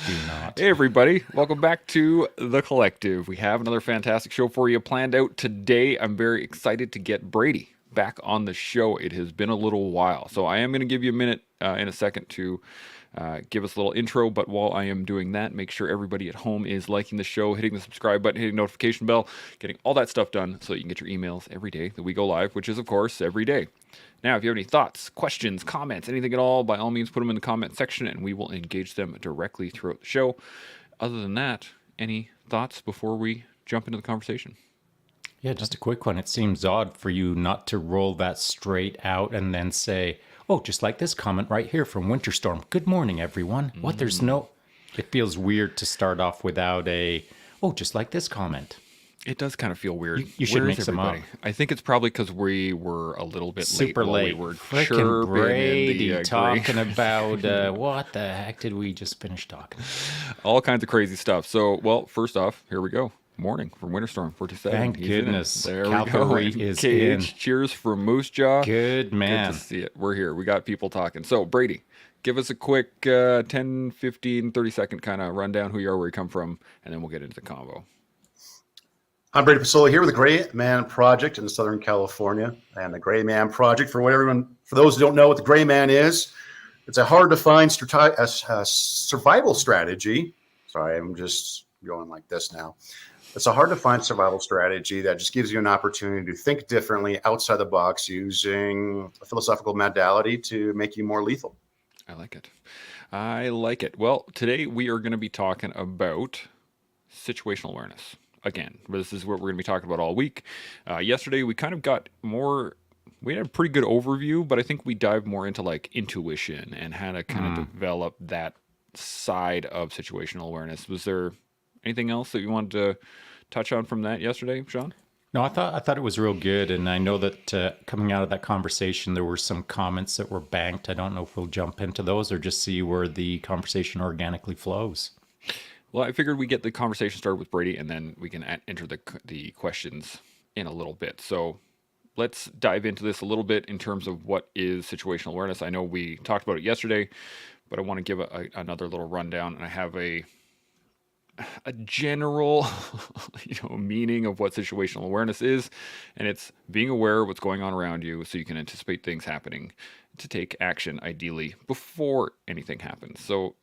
do not. Hey, everybody. Welcome back to The Collective. We have another fantastic show for you planned out today. I'm very excited to get Brady back on the show. It has been a little while. So I am going to give you a minute in a second to give us a little intro. But while I am doing that, make sure everybody at home is liking the show, hitting the subscribe button, hitting the notification bell, getting all that stuff done so that you can get your emails every day that we go live, which is, of course, every day. Now, if you have any thoughts, questions, comments, anything at all, by all means, put them in the comment section and we will engage them directly throughout the show. Other than that, any thoughts before we jump into the conversation? Yeah, just a quick one. It seems odd for you not to roll that straight out and then say, oh, just like this comment right here from Winterstorm. Good morning, everyone. What? There's no... It feels weird to start off without a, oh, just like this comment. It does kind of feel weird. You should Where's mix them up. I think it's probably because we were a little bit Super late. late. We were Frickin' Brady in the, talking about what the heck did we just finish talking? all kinds of crazy stuff. So, well, first off, here we go. Morning from Winterstorm 47. Thank He's goodness. There Calgary we go. is Cage. in. Cheers from Moose Jaw. Good man. Good to see it. We're here. We got people talking. So, Brady, give us a quick 10, 15, 30-second kind of rundown who you are, where you come from, and then we'll get into the convo. I'm Brady Pasola here with the Gray Man Project in Southern California. And the Gray Man Project, for those who don't know what the Gray Man is, it's a hard-to-find survival strategy. Sorry, I'm just going like this now. It's a hard-to-find survival strategy that just gives you an opportunity to think differently outside the box using a philosophical modality to make you more lethal. I like it. I like it. Well, today we are going to be talking about situational awareness. Again, this is what we're going to be talking about all week. Yesterday, we kind of got more, we had a pretty good overview, but I think we dived more into like intuition and how to kind of develop that side of situational awareness. Was there anything else that you wanted to touch on from that yesterday, Shaun? No, I thought it was real good, and I know that coming out of that conversation, there were some comments that were banked. I don't know if we'll jump into those or just see where the conversation organically flows. Well, I figured we get the conversation started with Brady, and then we can enter the questions in a little bit. So let's dive into this a little bit in terms of what is situational awareness. I know we talked about it yesterday, but I want to give another little rundown, and I have a general meaning of what situational awareness is, and it's being aware of what's going on around you so you can anticipate things happening to take action, ideally before anything happens. So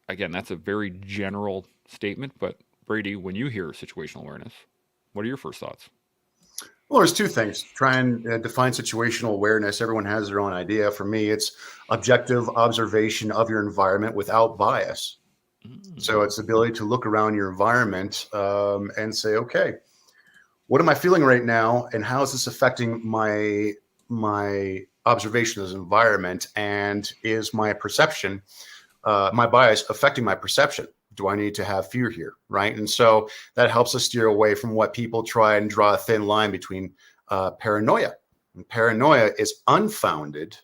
again, that's a very general statement, but Brady, when you hear situational awareness, what are your first thoughts? Well, there's two things. Try and define situational awareness. Everyone has their own idea. For me, it's objective observation of your environment without bias. So it's the ability to look around your environment and say, okay, what am I feeling right now, and how is this affecting my observation of this environment, and is my perception, my bias, affecting my perception? Do I need to have fear here, right? And so that helps us steer away from what people try and draw a thin line between paranoia. And paranoia is unfounded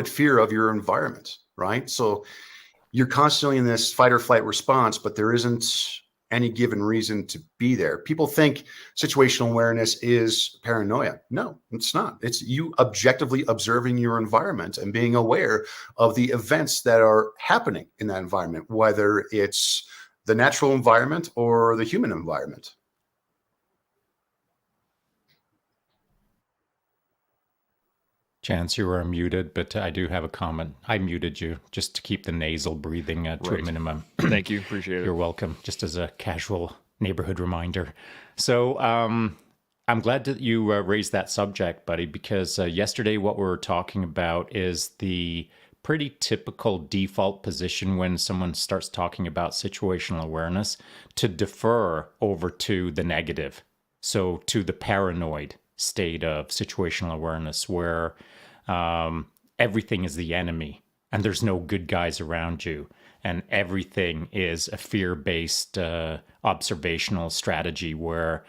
fear of your environment, right? So you're constantly in this fight or flight response, but there isn't any given reason to be there. People think situational awareness is paranoia. No, it's not. It's you objectively observing your environment and being aware of the events that are happening in that environment, whether it's the natural environment or the human environment. Chance, you are muted, but I do have a comment. I muted you just to keep the nasal breathing to a minimum. Thank you. Appreciate it. You're welcome. Just as a casual neighborhood reminder. So I'm glad that you raised that subject, buddy, because yesterday what we were talking about is the pretty typical default position when someone starts talking about situational awareness to defer over to the negative. So to the paranoid state of situational awareness where everything is the enemy and there's no good guys around you and everything is a fear-based observational strategy where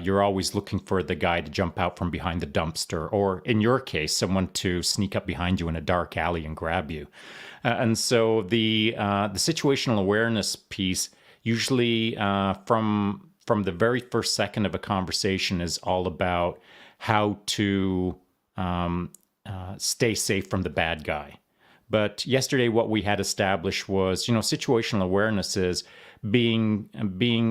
you're always looking for the guy to jump out from behind the dumpster, or in your case, someone to sneak up behind you in a dark alley and grab you. And so the situational awareness piece usually from the very first second of a conversation is all about how to stay safe from the bad guy. But yesterday, what we had established was, situational awareness is being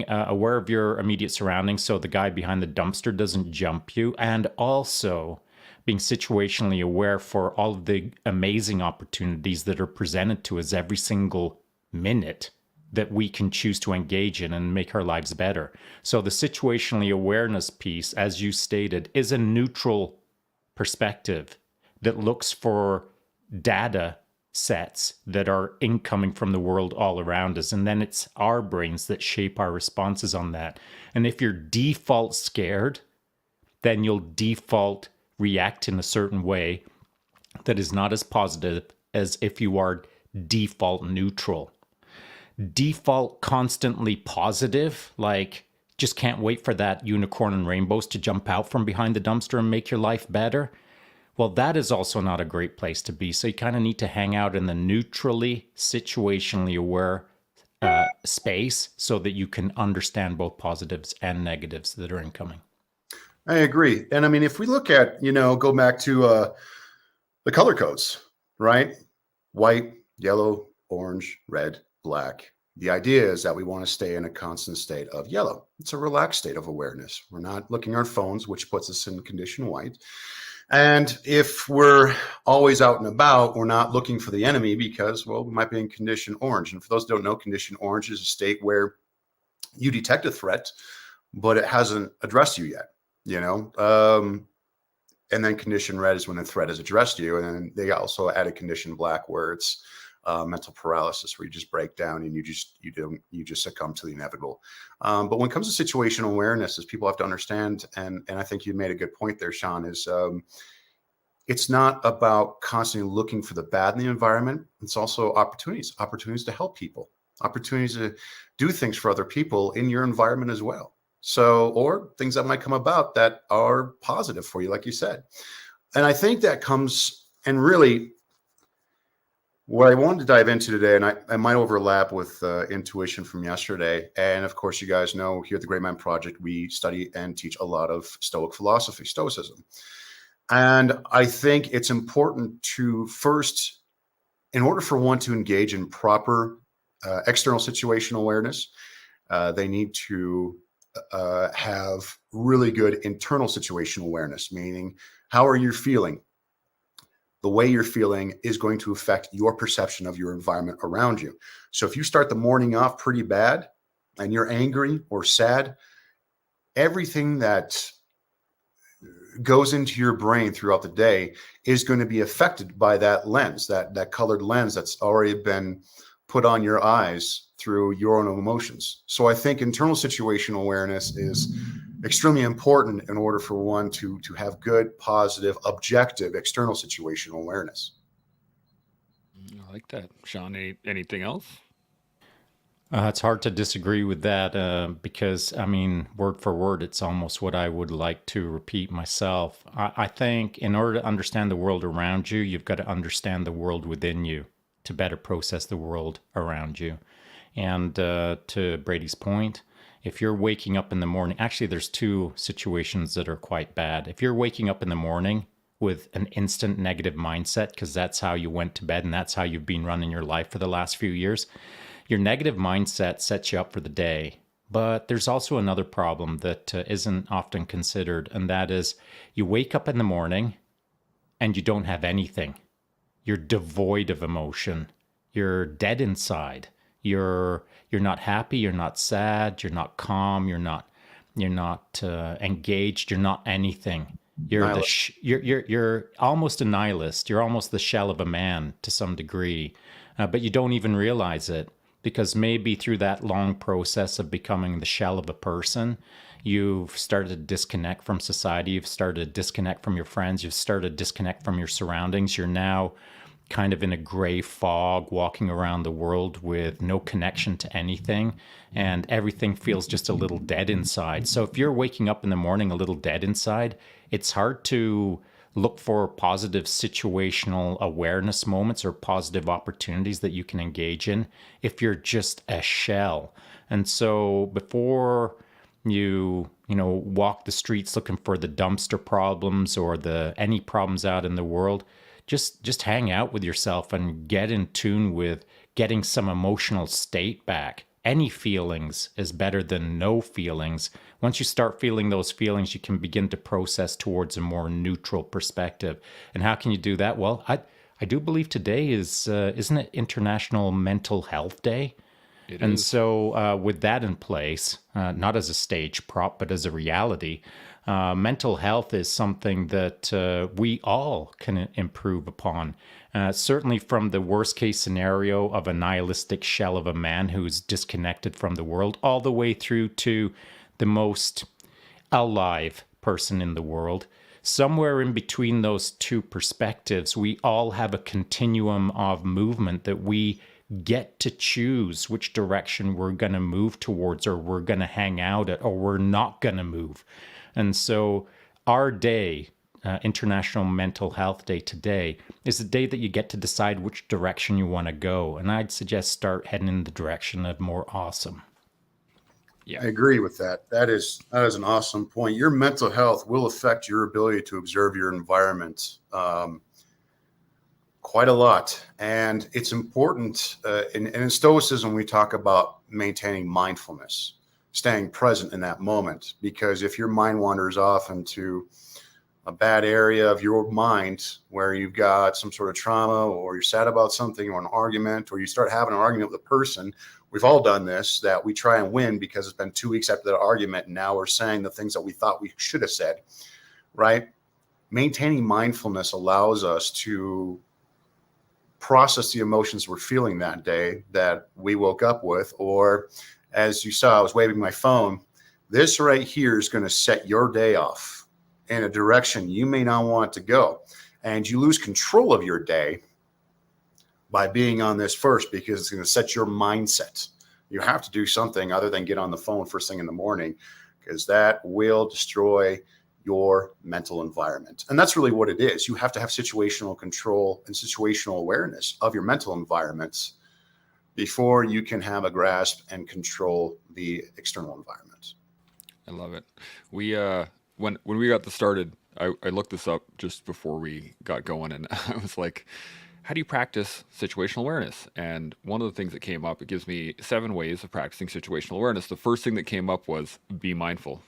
aware of your immediate surroundings, so the guy behind the dumpster doesn't jump you, and also being situationally aware for all of the amazing opportunities that are presented to us every single minute that we can choose to engage in and make our lives better. So the situationally awareness piece, as you stated, is a neutral perspective that looks for data sets that are incoming from the world all around us. And then it's our brains that shape our responses on that. And if you're default scared, then you'll default react in a certain way that is not as positive as if you are default neutral. Default constantly positive, like just can't wait for that unicorn and rainbows to jump out from behind the dumpster and make your life better. Well, that is also not a great place to be. So you kind of need to hang out in the neutrally, situationally aware space so that you can understand both positives and negatives that are incoming. I agree. And I mean, if we look at, go back to the color codes, right? White, yellow, orange, red, black. The idea is that we want to stay in a constant state of yellow. It's a relaxed state of awareness. We're not looking at our phones, which puts us in condition white. And if we're always out and about, we're not looking for the enemy because, well, we might be in condition orange. And for those who don't know, condition orange is a state where you detect a threat, but it hasn't addressed you yet, and then condition red is when the threat has addressed you. And then they also added condition black where it's mental paralysis, where you just break down and you just succumb to the inevitable. But when it comes to situational awareness, as people have to understand, and I think you made a good point there, Shaun, is it's not about constantly looking for the bad in the environment. It's also opportunities to help people, opportunities to do things for other people in your environment as well. So, or things that might come about that are positive for you, like you said. And I think that comes, and really what I wanted to dive into today, and I might overlap with intuition from yesterday. And of course, you guys know here at the Great Mind Project, we study and teach a lot of Stoic philosophy, Stoicism. And I think it's important to first, in order for one to engage in proper external situational awareness, they need to have really good internal situational awareness, meaning how are you feeling? The way you're feeling is going to affect your perception of your environment around you. So if you start the morning off pretty bad and you're angry or sad, everything that goes into your brain throughout the day is going to be affected by that lens, that colored lens that's already been put on your eyes through your own emotions. So I think internal situational awareness is extremely important in order for one to have good, positive, objective external situational awareness. I like that. Shaun, anything else? It's hard to disagree with that because, I mean, word for word, it's almost what I would like to repeat myself. I think in order to understand the world around you, you've got to understand the world within you to better process the world around you. And to Brady's point, if you're waking up in the morning, actually, there's two situations that are quite bad. If you're waking up in the morning with an instant negative mindset, because that's how you went to bed and that's how you've been running your life for the last few years, your negative mindset sets you up for the day. But there's also another problem that isn't often considered, and that is you wake up in the morning and you don't have anything. You're devoid of emotion. You're dead inside. You're not happy. You're not sad. You're not calm. You're not engaged. You're not anything. You're almost a nihilist. You're almost the shell of a man to some degree, but you don't even realize it because maybe through that long process of becoming the shell of a person, you've started to disconnect from society. You've started to disconnect from your friends. You've started to disconnect from your surroundings. You're now kind of in a gray fog walking around the world with no connection to anything, and everything feels just a little dead inside. So if you're waking up in the morning a little dead inside, it's hard to look for positive situational awareness moments or positive opportunities that you can engage in if you're just a shell. And so before you walk the streets looking for the dumpster problems or any problems out in the world, just hang out with yourself and get in tune with getting some emotional state back. Any feelings is better than no feelings. Once you start feeling those feelings, you can begin to process towards a more neutral perspective. And how can you do that? Well, I do believe today is, isn't it International Mental Health Day? It And is. so, with that in place, not as a stage prop, but as a reality, mental health is something that we all can improve upon. Certainly, from the worst case scenario of a nihilistic shell of a man who's disconnected from the world, all the way through to the most alive person in the world. Somewhere in between those two perspectives, we all have a continuum of movement that we get to choose which direction we're going to move towards, or we're going to hang out at, or we're not going to move. And so our day, International Mental Health Day today, is the day that you get to decide which direction you want to go. And I'd suggest start heading in the direction of more awesome. Yeah. I agree with that. That is an awesome point. Your mental health will affect your ability to observe your environment quite a lot. And it's important. In Stoicism, we talk about maintaining mindfulness, staying present in that moment. Because if your mind wanders off into a bad area of your mind where you've got some sort of trauma, or you're sad about something, or an argument, or you start having an argument with a person, we've all done this, that we try and win because it's been 2 weeks after that argument, and now we're saying the things that we thought we should have said, right? Maintaining mindfulness allows us to process the emotions we're feeling that day that we woke up with. Or, as you saw, I was waving my phone. This right here is going to set your day off in a direction you may not want to go. And you lose control of your day by being on this first, because it's going to set your mindset. You have to do something other than get on the phone first thing in the morning, because that will destroy your mental environment. And that's really what it is. You have to have situational control and situational awareness of your mental environments before you can have a grasp and control the external environment. I love it. We when we got this started, I looked this up just before we got going, and I was like, how do you practice situational awareness? And one of the things that came up, it gives me 7 ways of practicing situational awareness. The first thing that came up was be mindful.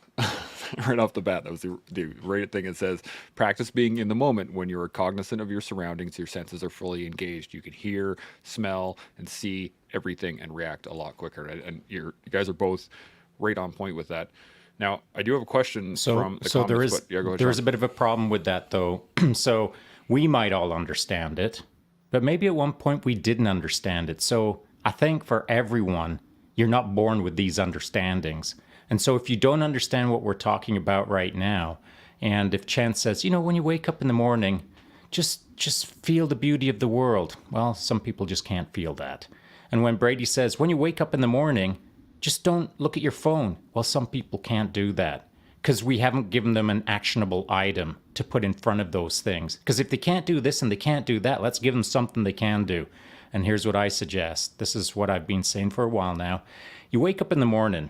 Right off the bat, that was the right thing. It says, practice being in the moment. When you're cognizant of your surroundings, your senses are fully engaged. You can hear, smell, and see everything and react a lot quicker. And you guys are both right on point with that. Now, I do have a question from the comments. Go ahead, there is Shaun. a bit of a problem with that, though. So we might all understand it, but maybe at one point we didn't understand it. So I think for everyone, you're not born with these understandings. And so if you don't understand what we're talking about right now, and if Chance says, when you wake up in the morning, just feel the beauty of the world. Well, some people just can't feel that. And when Brady says, when you wake up in the morning, just don't look at your phone. Well, some people can't do that because we haven't given them an actionable item to put in front of those things. Because if they can't do this and they can't do that, let's give them something they can do. And here's what I suggest. This is what I've been saying for a while now. You wake up in the morning,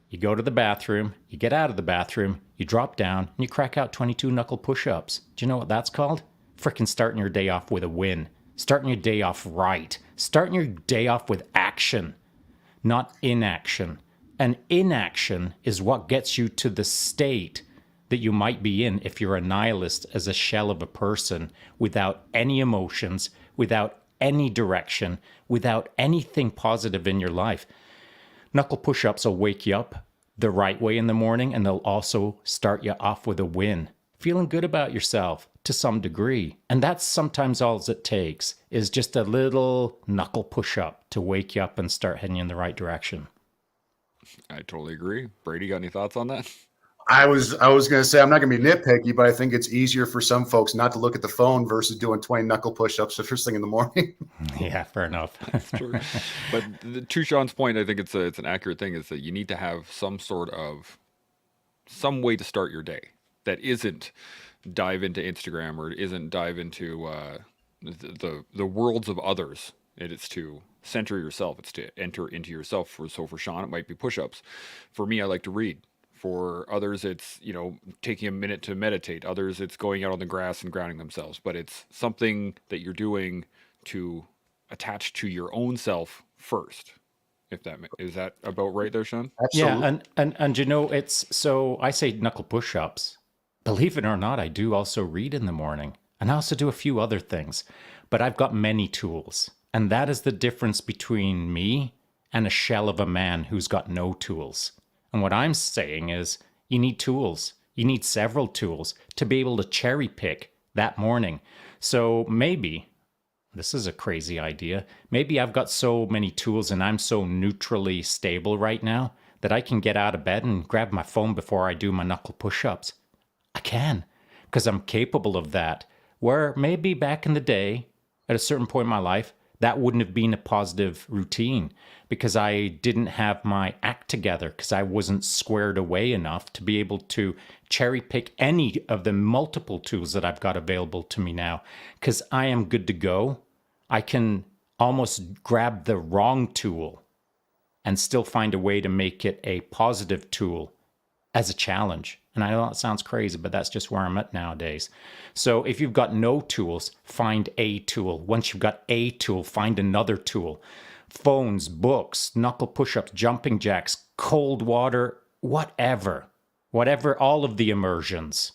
you go to the bathroom, you get out of the bathroom, you drop down, and you crack out 22 knuckle push-ups. Do you know what that's called? Frickin' starting your day off with a win. Starting your day off right. Starting your day off with action, not inaction. And inaction is what gets you to the state that you might be in if you're a nihilist, as a shell of a person, without any emotions, without any direction, without anything positive in your life. Knuckle push-ups will wake you up the right way in the morning, and they'll also start you off with a win. Feeling good about yourself to some degree. And that's sometimes all it takes, is just a little knuckle push-up to wake you up and start heading in the right direction. I totally agree. Brady, got any thoughts on that? I was going to say, I'm not going to be nitpicky, but I think it's easier for some folks not to look at the phone versus doing 20 knuckle push-ups the first thing in the morning. Yeah, fair enough. That's true. But to Shaun's point, I think it's an accurate thing, is that you need to have some way to start your day that isn't dive into Instagram, or isn't dive into the worlds of others. It's to center yourself. It's to enter into yourself. So for Shaun, it might be push-ups. For me, I like to read For others, it's, taking a minute to meditate. Others, it's going out on the grass and grounding themselves. But it's something that you're doing to attach to your own self first. If that is that about right there, Shaun? Yeah, Absolutely. and it's so I say knuckle push-ups. Believe it or not, I do also read in the morning, and I also do a few other things. But I've got many tools, and that is the difference between me and a shell of a man who's got no tools. And what I'm saying is, you need tools. You need several tools to be able to cherry pick that morning. So maybe this is a crazy idea. Maybe I've got so many tools and I'm so neutrally stable right now that I can get out of bed and grab my phone before I do my knuckle push ups. I can, because I'm capable of that. Where maybe back in the day, at a certain point in my life, that wouldn't have been a positive routine because I didn't have my act together, because I wasn't squared away enough to be able to cherry pick any of the multiple tools that I've got available to me now, because I am good to go. I can almost grab the wrong tool and still find a way to make it a positive tool as a challenge. And I know that sounds crazy, but that's just where I'm at nowadays. So if you've got no tools, find a tool. Once you've got a tool, find another tool. Phones, books, knuckle push-ups, jumping jacks, cold water, whatever, all of the immersions.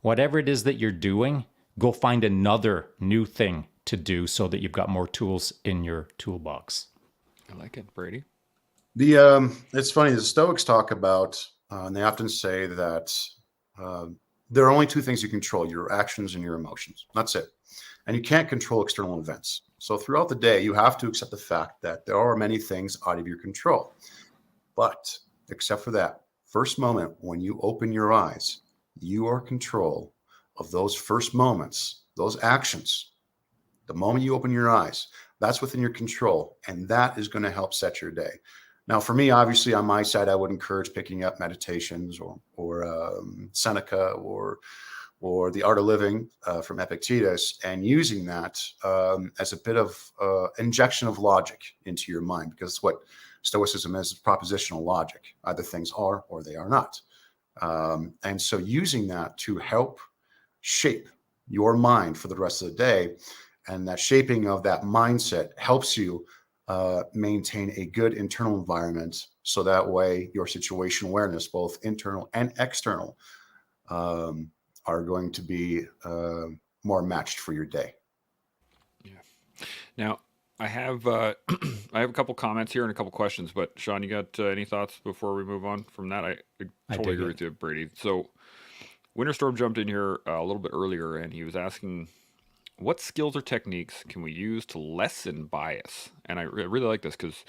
Whatever it is that you're doing, go find another new thing to do so that you've got more tools in your toolbox. I like it, Brady. It's funny. The Stoics talk about, and they often say that there are only two things you control: your actions and your emotions. That's it. And you can't control external events. So throughout the day, you have to accept the fact that there are many things out of your control. But except for that first moment when you open your eyes, you are in control of those first moments, those actions. The moment you open your eyes, that's within your control, and that is going to help set your day. Now, for me, obviously, on my side, I would encourage picking up meditations or Seneca or the Art of Living from Epictetus, and using that as a bit of injection of logic into your mind, because what Stoicism is propositional logic. Either things are or they are not. And so using that to help shape your mind for the rest of the day, and that shaping of that mindset helps you maintain a good internal environment, so that way your situation awareness, both internal and external, are going to be more matched for your day. Yeah. Now, I have I have a couple comments here and a couple questions, but Shaun, you got any thoughts before we move on from that? I totally agree with you, Brady. So Winterstorm jumped in here a little bit earlier, and he was asking, what skills or techniques can we use to lessen bias? And I really like this because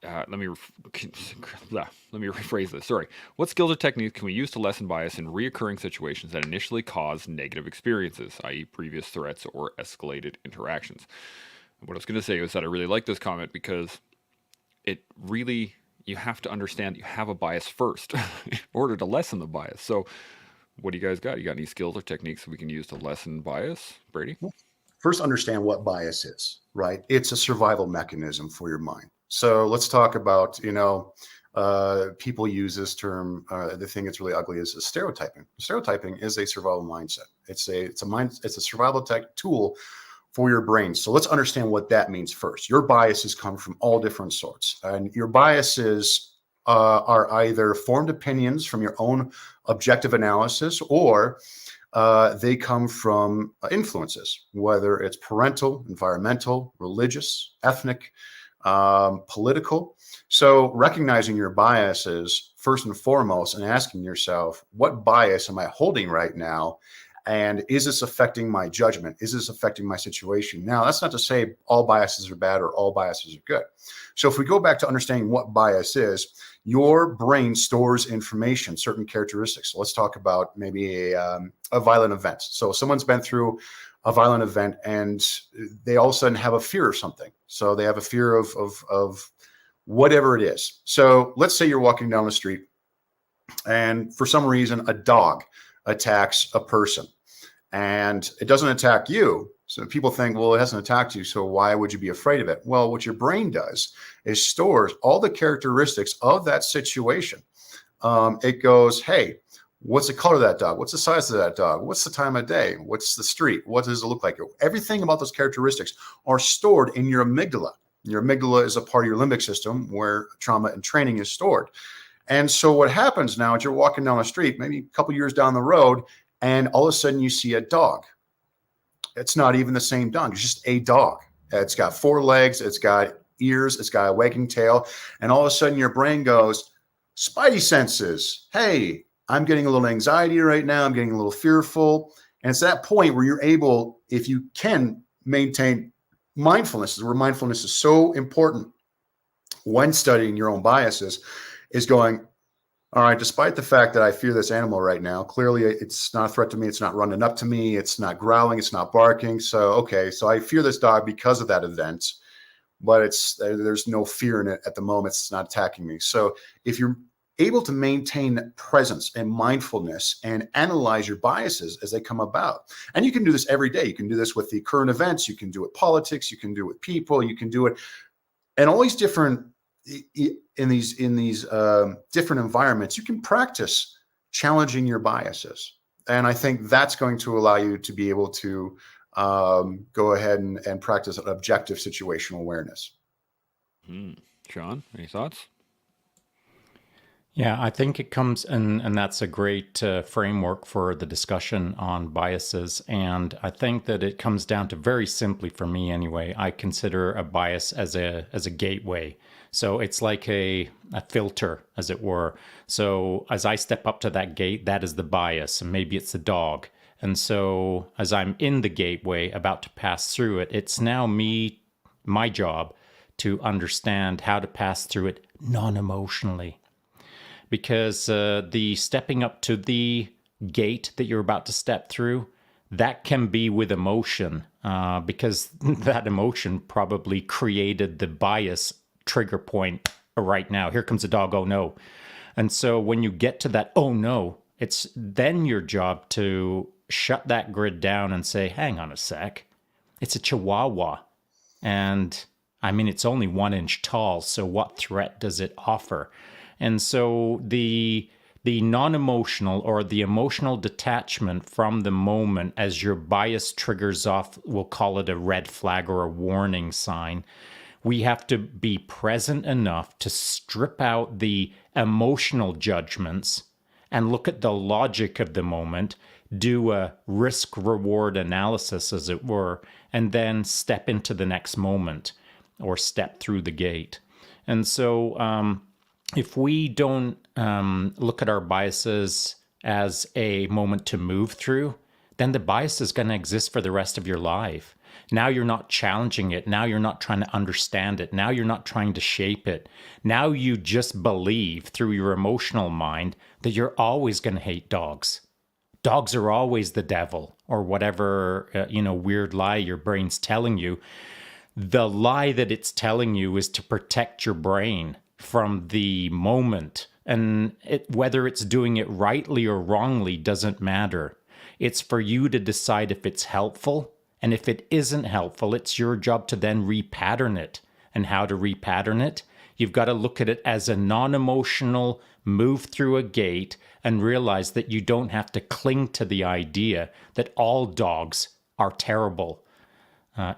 let me rephrase this. Sorry. What skills or techniques can we use to lessen bias in reoccurring situations that initially cause negative experiences, i.e., previous threats or escalated interactions? And what I was going to say was that I really like this comment because it really, you have to understand that you have a bias first in order to lessen the bias. So, what do you guys got? You got any skills or techniques that we can use to lessen bias, Brady? First, understand what bias is, right? It's a survival mechanism for your mind. So let's talk about, people use this term. The thing that's really ugly is stereotyping. Stereotyping is a survival mindset. It's a survival tech tool for your brain. So let's understand what that means first. Your biases come from all different sorts, and your biases are either formed opinions from your own objective analysis, or they come from influences, whether it's parental, environmental, religious, ethnic, political. So recognizing your biases first and foremost, and asking yourself, what bias am I holding right now? And is this affecting my judgment? Is this affecting my situation? Now, that's not to say all biases are bad or all biases are good. So if we go back to understanding what bias is, your brain stores information, certain characteristics. So let's talk about maybe a violent event. So someone's been through a violent event and they all of a sudden have a fear of something. So they have a fear of whatever it is. So let's say you're walking down the street and for some reason a dog attacks a person. And it doesn't attack you. So people think, well, it hasn't attacked you, so why would you be afraid of it? Well, what your brain does is stores all the characteristics of that situation it goes, hey, what's the color of that dog? What's the size of that dog? What's the time of day? What's the street? What does it look like? Everything about those characteristics are stored in your amygdala. Your amygdala is a part of your limbic system where trauma and training is stored. And so what happens now is you're walking down the street, maybe a couple years down the road, and all of a sudden you see a dog. It's not even the same dog. It's just a dog. It's got 4 legs. It's got ears. It's got a wagging tail. And all of a sudden your brain goes, spidey senses. Hey, I'm getting a little anxiety right now. I'm getting a little fearful. And it's that point where you're able, if you can maintain mindfulness, where mindfulness is so important when studying your own biases, is going, all right, despite the fact that I fear this animal right now, clearly it's not a threat to me. It's not running up to me. It's not growling. It's not barking. So, okay, so I fear this dog because of that event, but there's no fear in it at the moment. It's not attacking me. So if you're able to maintain presence and mindfulness and analyze your biases as they come about, and you can do this every day. You can do this with the current events. You can do it politics. You can do it with people. You can do it and all these different in these different environments. You can practice challenging your biases, and I think that's going to allow you to be able to go ahead and practice an objective situational awareness. Shaun, any thoughts? Yeah, I think it comes, and that's a great framework for the discussion on biases. And I think that it comes down to, very simply for me anyway, I consider a bias as a gateway. So it's like a filter, as it were. So as I step up to that gate, that is the bias, and maybe it's the dog. And so as I'm in the gateway, about to pass through it, it's now my job to understand how to pass through it non-emotionally. Because the stepping up to the gate that you're about to step through, that can be with emotion, because that emotion probably created the bias trigger point right now. Here comes a dog, oh no. And so when you get to that, oh no, it's then your job to shut that grid down and say, hang on a sec, it's a Chihuahua. And I mean, it's only 1 inch tall, so what threat does it offer? And so the non-emotional or the emotional detachment from the moment as your bias triggers off, we'll call it a red flag or a warning sign. We have to be present enough to strip out the emotional judgments and look at the logic of the moment, do a risk-reward analysis, as it were, and then step into the next moment or step through the gate. And so if we don't look at our biases as a moment to move through, then the bias is going to exist for the rest of your life. Now you're not challenging it. Now you're not trying to understand it. Now you're not trying to shape it. Now you just believe through your emotional mind that you're always going to hate dogs. Dogs are always the devil, or whatever, weird lie your brain's telling you. The lie that it's telling you is to protect your brain from the moment. And whether it's doing it rightly or wrongly doesn't matter. It's for you to decide if it's helpful. And if it isn't helpful, it's your job to then repattern it. And how to repattern it? You've got to look at it as a non-emotional move through a gate and realize that you don't have to cling to the idea that all dogs are terrible,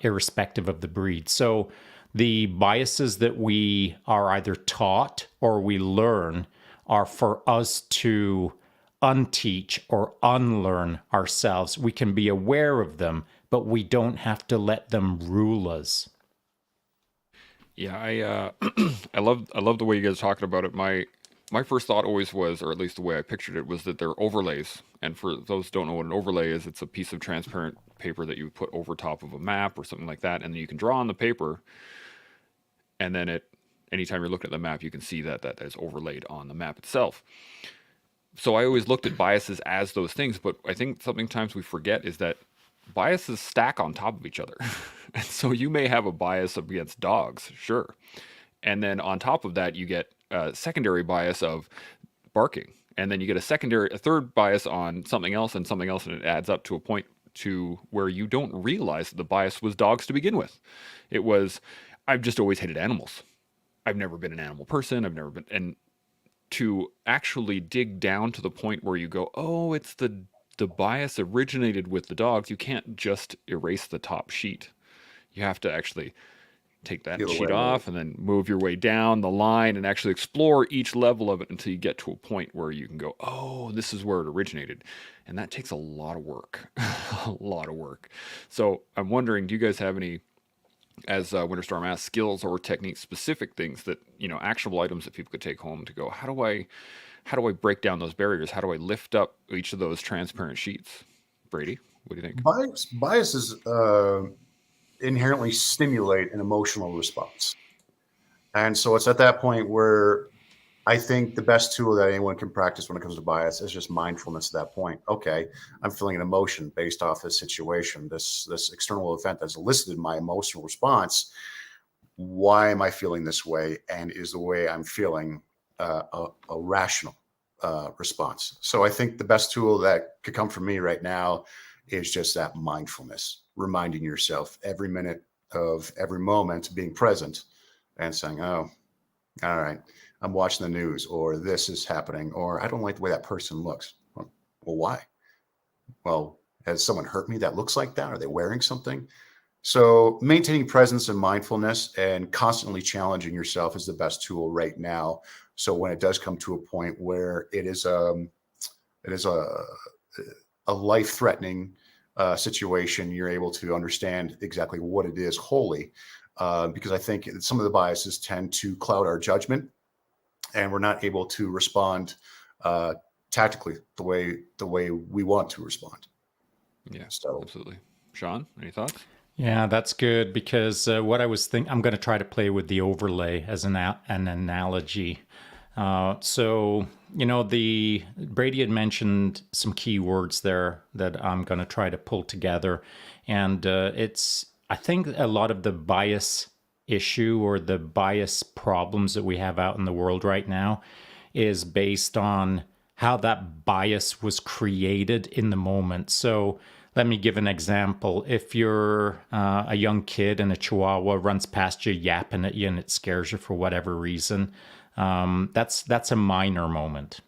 irrespective of the breed. So the biases that we are either taught or we learn are for us to unteach or unlearn ourselves. We can be aware of them, but we don't have to let them rule us. Yeah, I love the way you guys are talking about it. My first thought always was, or at least the way I pictured it, was that they're overlays. And for those who don't know what an overlay is, it's a piece of transparent paper that you put over top of a map or something like that, and then you can draw on the paper. And then anytime you're looking at the map, you can see that is overlaid on the map itself. So I always looked at biases as those things, but I think sometimes we forget is that biases stack on top of each other. And so you may have a bias against dogs, sure. And then on top of that, you get a secondary bias of barking. And then you get a third bias on something else, and it adds up to a point to where you don't realize that the bias was dogs to begin with. It was, I've just always hated animals. I've never been an animal person. And to actually dig down to the point where you go, oh, it's the bias originated with the dogs. You can't just erase the top sheet. You have to actually take that Peel sheet away layers. off and then move your way down the line and actually explore each level of it until you get to a point where you can go, oh, this is where it originated. And that takes a lot of work, a lot of work. So I'm wondering, do you guys have any, as Winterstorm asked, skills or technique specific things that, actionable items that people could take home to go, how do I break down those barriers? How do I lift up each of those transparent sheets? Brady, what do you think? Biases inherently stimulate an emotional response. And so it's at that point where I think the best tool that anyone can practice when it comes to bias is just mindfulness at that point. Okay, I'm feeling an emotion based off this situation, this external event that's elicited my emotional response. Why am I feeling this way? And is the way I'm feeling a rational response? So I think the best tool that could come from me right now is just that mindfulness, reminding yourself every minute of every moment being present and saying, oh, all right, I'm watching the news, or this is happening, or I don't like the way that person looks. Well, why? Well, has someone hurt me that looks like that? Are they wearing something? So maintaining presence and mindfulness and constantly challenging yourself is the best tool right now. So when it does come to a point where it is a life-threatening situation, you're able to understand exactly what it is wholly. Because I think some of the biases tend to cloud our judgment, and we're not able to respond tactically the way we want to respond. Yeah, So absolutely. Shaun, any thoughts? Yeah, that's good because what I was thinking, I'm going to try to play with the overlay as an analogy. So, the Brady had mentioned some key words there that I'm going to try to pull together. And I think a lot of the bias issue or the bias problems that we have out in the world right now is based on how that bias was created in the moment. So let me give an example. If you're a young kid and a chihuahua runs past you yapping at you and it scares you for whatever reason, that's a minor moment.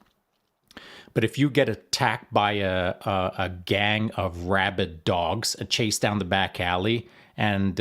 But if you get attacked by a gang of rabid dogs, chased down the back alley, and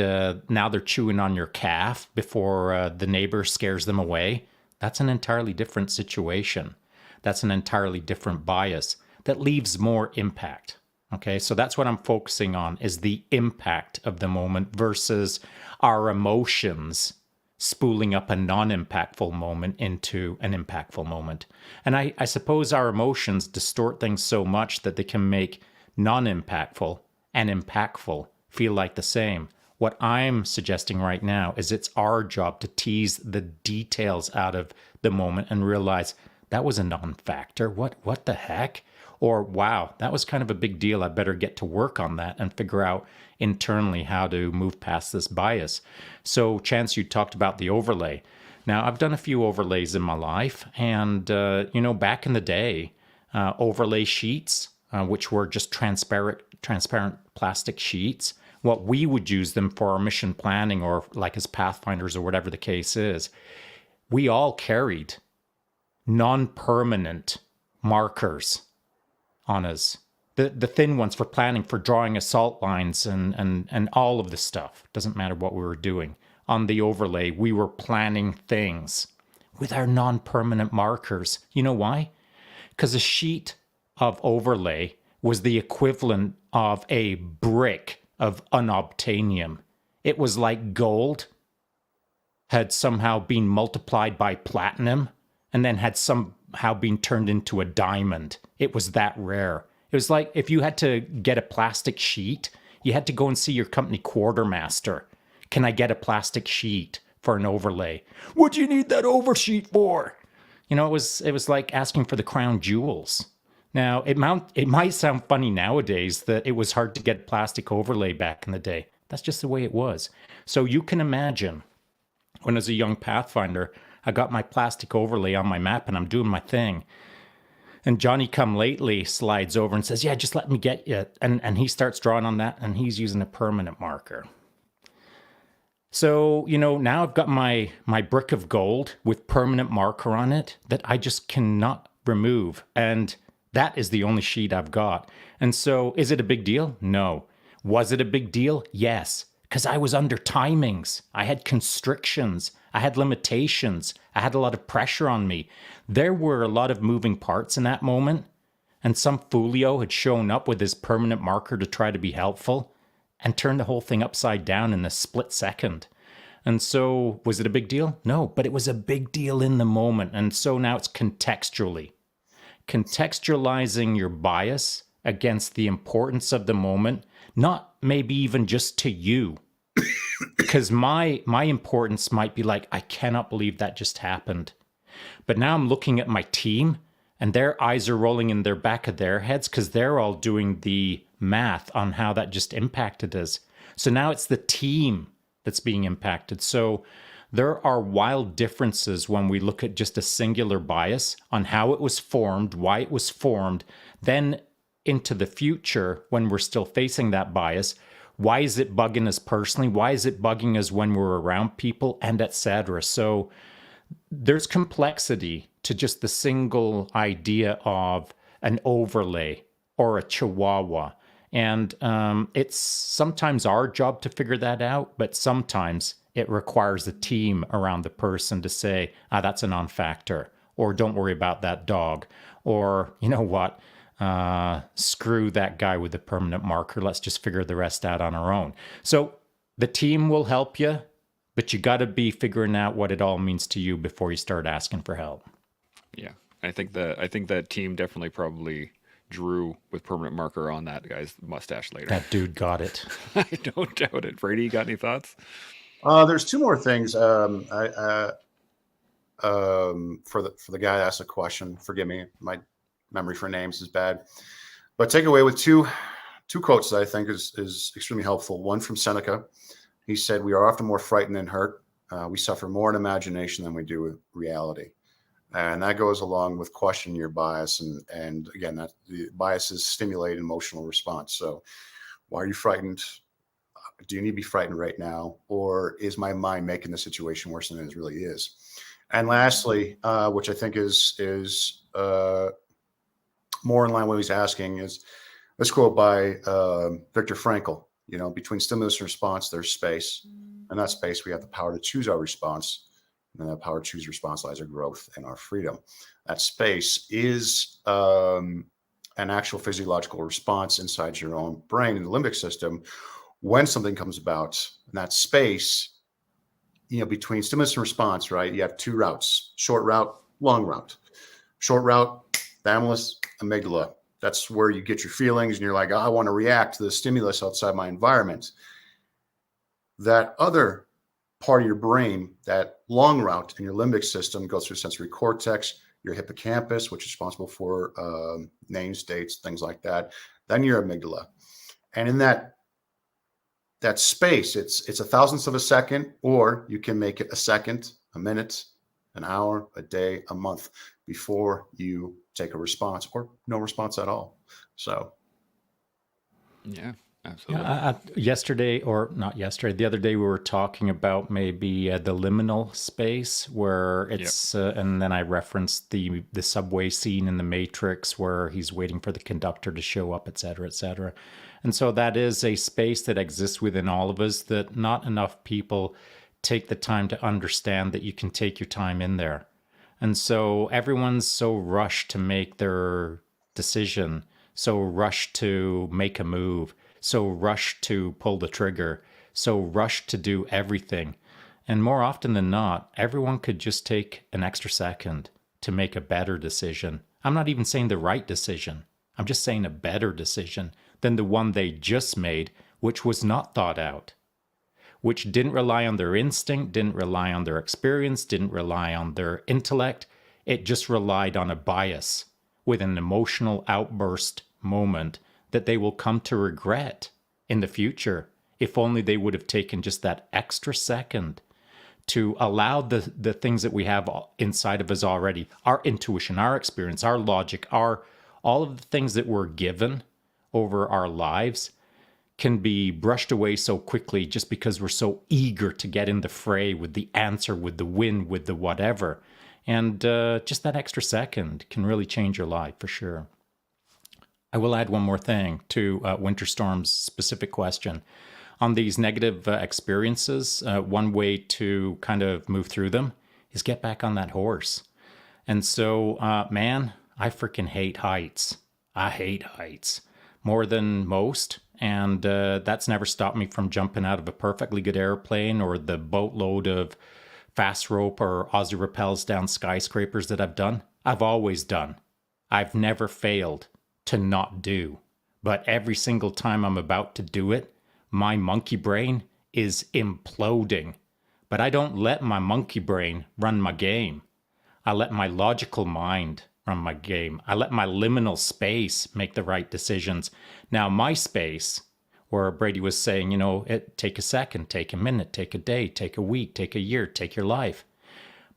now they're chewing on your calf before the neighbor scares them away, that's an entirely different situation. That's an entirely different bias that leaves more impact. Okay, so that's what I'm focusing on, is the impact of the moment versus our emotions spooling up a non-impactful moment into an impactful moment. And I suppose our emotions distort things so much that they can make non-impactful and impactful feel like the same. What I'm suggesting right now is it's our job to tease the details out of the moment and realize that was a non-factor. What the heck? Or, wow, that was kind of a big deal. I better get to work on that and figure out internally how to move past this bias. So, Chance, you talked about the overlay. Now, I've done a few overlays in my life. And, back in the day, overlay sheets, which were just transparent plastic sheets, what we would use them for our mission planning or like as Pathfinders or whatever the case is, we all carried non-permanent markers on us. The thin ones for planning, for drawing assault lines and all of this stuff. Doesn't matter what we were doing. On the overlay, we were planning things with our non-permanent markers. You know why? Because a sheet of overlay was the equivalent of a brick of unobtainium. It was like gold had somehow been multiplied by platinum and then had somehow been turned into a diamond. It was that rare. It was like if you had to get a plastic sheet, you had to go and see your company quartermaster. Can I get a plastic sheet for an overlay? What do you need that oversheet for? It was like asking for the crown jewels. Now, it might sound funny nowadays that it was hard to get plastic overlay back in the day. That's just the way it was. So you can imagine when as a young Pathfinder, I got my plastic overlay on my map and I'm doing my thing. And Johnny come lately slides over and says, yeah, just let me get you. And he starts drawing on that and he's using a permanent marker. So, now I've got my brick of gold with permanent marker on it that I just cannot remove. And that is the only sheet I've got. And so, is it a big deal? No. Was it a big deal? Yes. Because I was under timings. I had constrictions. I had limitations. I had a lot of pressure on me. There were a lot of moving parts in that moment. And some folio had shown up with his permanent marker to try to be helpful and turned the whole thing upside down in a split second. And so, was it a big deal? No, but it was a big deal in the moment. And so now it's contextualizing your bias against the importance of the moment, not maybe even just to you. Because my importance might be like, I cannot believe that just happened. But now I'm looking at my team and their eyes are rolling in their back of their heads because they're all doing the math on how that just impacted us. So now it's the team that's being impacted. So there are wild differences when we look at just a singular bias on how it was formed, why it was formed, then into the future when we're still facing that bias. Why is it bugging us personally? Why is it bugging us when we're around people, and etc.? So there's complexity to just the single idea of an overlay or a chihuahua. And it's sometimes our job to figure that out, but sometimes it requires a team around the person to say, that's a non-factor, or don't worry about that dog, or you know what, screw that guy with the permanent marker. Let's just figure the rest out on our own. So the team will help you, but you got to be figuring out what it all means to you before you start asking for help. Yeah, I think that team definitely probably drew with permanent marker on that guy's mustache later. That dude got it. I don't doubt it. Brady, you got any thoughts? There's two more things. For the guy that asked the question, forgive me, my memory for names is bad. But take away with two quotes that I think is extremely helpful. One from Seneca. He said, "We are often more frightened than hurt. We suffer more in imagination than we do with reality." And that goes along with questioning your bias. And again, that the biases stimulate emotional response. So why are you frightened? Do you need to be frightened right now? Or is my mind making the situation worse than it really is? And lastly, which I think is more in line with what he's asking, is this quote by Viktor Frankl. Between stimulus and response, there's space. And that space, we have the power to choose our response. And that power to choose response lies our growth and our freedom. That space is an actual physiological response inside your own brain in the limbic system when something comes about. And that space, between stimulus and response, right? You have two routes: short route, long route. Short route, thalamus, amygdala. That's where you get your feelings and you're like, I want to react to the stimulus outside my environment. That other part of your brain, that long route in your limbic system, goes through sensory cortex, your hippocampus, which is responsible for name states, things like that. Then your amygdala. And in that space, it's a thousandth of a second, or you can make it a second, a minute, an hour, a day, a month before you take a response, or no response at all. So, yeah, absolutely. The other day we were talking about maybe the liminal space where it's, and then I referenced the subway scene in The Matrix where he's waiting for the conductor to show up, et cetera, et cetera. And so that is a space that exists within all of us that not enough people take the time to understand that you can take your time in there. And so everyone's so rushed to make their decision, so rushed to make a move, so rushed to pull the trigger, so rushed to do everything. And more often than not, everyone could just take an extra second to make a better decision. I'm not even saying the right decision. I'm just saying a better decision than the one they just made, which was not thought out, which didn't rely on their instinct, didn't rely on their experience, didn't rely on their intellect. It just relied on a bias with an emotional outburst moment that they will come to regret in the future if only they would have taken just that extra second to allow the things that we have inside of us already, our intuition, our experience, our logic, all of the things that we're given over our lives can be brushed away so quickly just because we're so eager to get in the fray with the answer, with the win, with the whatever. And just that extra second can really change your life for sure. I will add one more thing to Winter Storm's specific question. On these negative experiences, one way to kind of move through them is get back on that horse. And so, man, I freaking hate heights. I hate heights more than most. And that's never stopped me from jumping out of a perfectly good airplane or the boatload of fast rope or Aussie rappels down skyscrapers that I've done. I've always done. I've never failed to not do. But every single time I'm about to do it, my monkey brain is imploding. But I don't let my monkey brain run my game. I let my logical mind run my game. I let my liminal space make the right decisions. Now, my space, where Brady was saying, take a second, take a minute, take a day, take a week, take a year, take your life.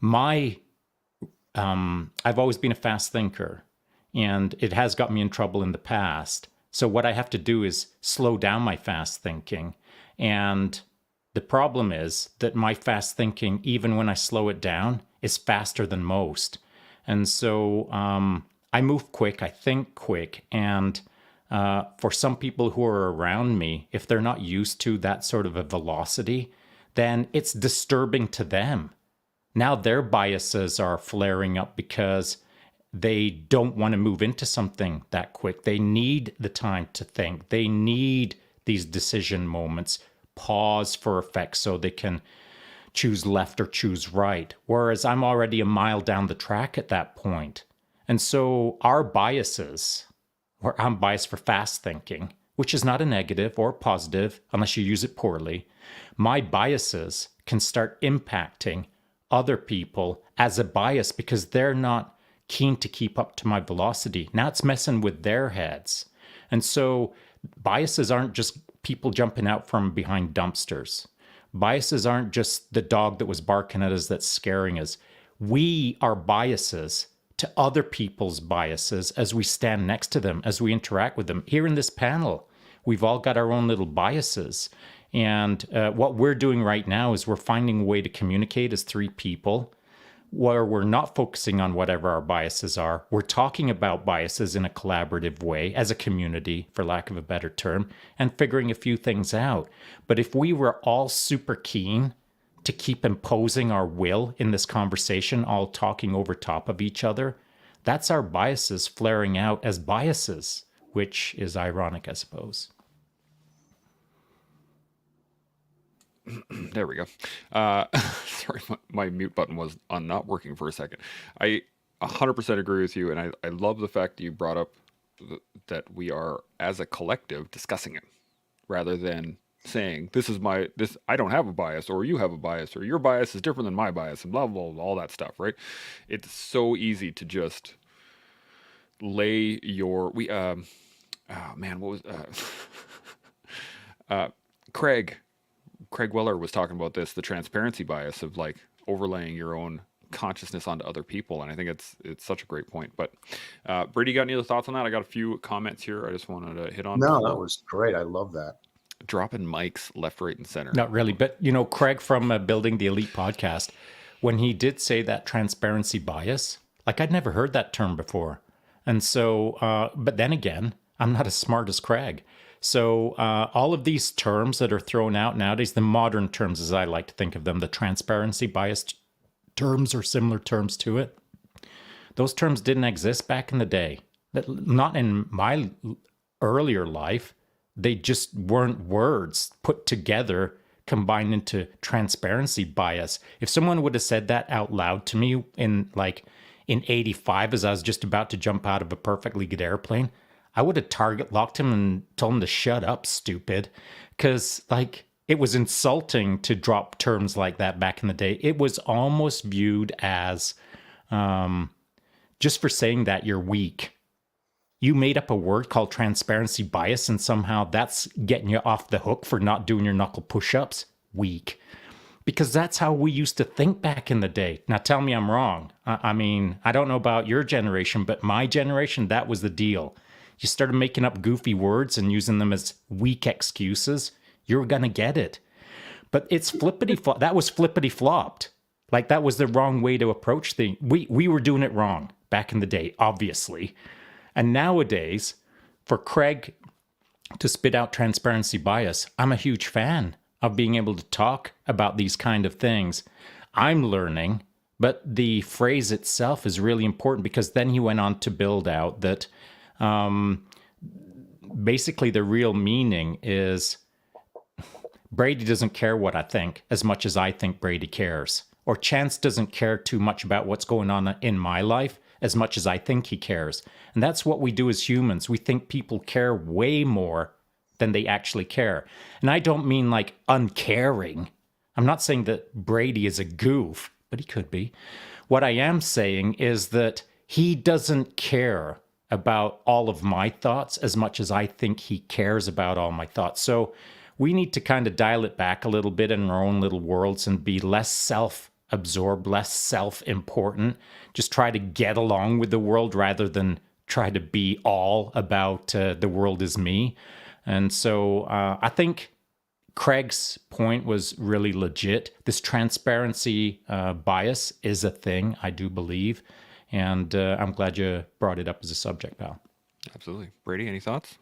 I've always been a fast thinker, and it has got me in trouble in the past. So what I have to do is slow down my fast thinking. And the problem is that my fast thinking, even when I slow it down, is faster than most. And so I move quick, I think quick. And for some people who are around me, if they're not used to that sort of a velocity, then it's disturbing to them. Now their biases are flaring up because they don't want to move into something that quick. They need the time to think. They need these decision moments, pause for effect so they can choose left or choose right. Whereas I'm already a mile down the track at that point. And so our biases, or I'm biased for fast thinking, which is not a negative or positive unless you use it poorly. My biases can start impacting other people as a bias because they're not keen to keep up to my velocity. Now it's messing with their heads. And so biases aren't just people jumping out from behind dumpsters. Biases aren't just the dog that was barking at us that's scaring us. We are biases to other people's biases as we stand next to them, as we interact with them. Here in this panel, we've all got our own little biases. And what we're doing right now is we're finding a way to communicate as three people where we're not focusing on whatever our biases are. We're talking about biases in a collaborative way as a community, for lack of a better term, and figuring a few things out. But if we were all super keen to keep imposing our will in this conversation, all talking over top of each other, that's our biases flaring out as biases, which is ironic, I suppose. There we go. Sorry, my mute button was on not working for a second. I 100% agree with you, and I love the fact that you brought up that we are, as a collective, discussing it, rather than saying, I don't have a bias, or you have a bias, or your bias is different than my bias, and blah, blah, blah, all that stuff, right? It's so easy to just lay your... Craig Weller was talking about this, the transparency bias of like overlaying your own consciousness onto other people. And I think it's such a great point. But Brady, got any other thoughts on that? I got a few comments here I just wanted to hit on. No, that was great. I love that. Dropping mics left, right, and center. Not really. But, Craig from Building the Elite podcast, when he did say that transparency bias, like I'd never heard that term before. And so, but then again, I'm not as smart as Craig. So all of these terms that are thrown out nowadays, the modern terms as I like to think of them, the transparency biased terms or similar terms to it, those terms didn't exist back in the day. Not in my earlier life. They just weren't words put together, combined into transparency bias. If someone would have said that out loud to me in 85 as I was just about to jump out of a perfectly good airplane, I would have target locked him and told him to shut up, stupid. Because, it was insulting to drop terms like that back in the day. It was almost viewed as, just for saying that, you're weak. You made up a word called transparency bias, and somehow that's getting you off the hook for not doing your knuckle push-ups. Weak. Because that's how we used to think back in the day. Now, tell me I'm wrong. I mean, I don't know about your generation, but my generation, that was the deal. you started making up goofy words and using them as weak excuses, you're going to get it. But it's flippity flop. That was flippity flopped. Like, that was the wrong way to approach things. We were doing it wrong back in the day, obviously. And nowadays, for Craig to spit out transparency bias, I'm a huge fan of being able to talk about these kind of things. I'm learning, but the phrase itself is really important, because then he went on to build out that basically the real meaning is Brady doesn't care what I think as much as I think Brady cares. Or Chance doesn't care too much about what's going on in my life as much as I think he cares. And that's what we do as humans. We think people care way more than they actually care. And I don't mean like uncaring. I'm not saying that Brady is a goof, but he could be. What I am saying is that he doesn't care about all of my thoughts as much as I think he cares about all my thoughts. So we need to kind of dial it back a little bit in our own little worlds and be less self-absorbed, less self-important. Just try to get along with the world rather than try to be all about the world is me. And so I think Craig's point was really legit. This transparency bias is a thing, I do believe. And I'm glad you brought it up as a subject, pal. Absolutely. Brady, any thoughts?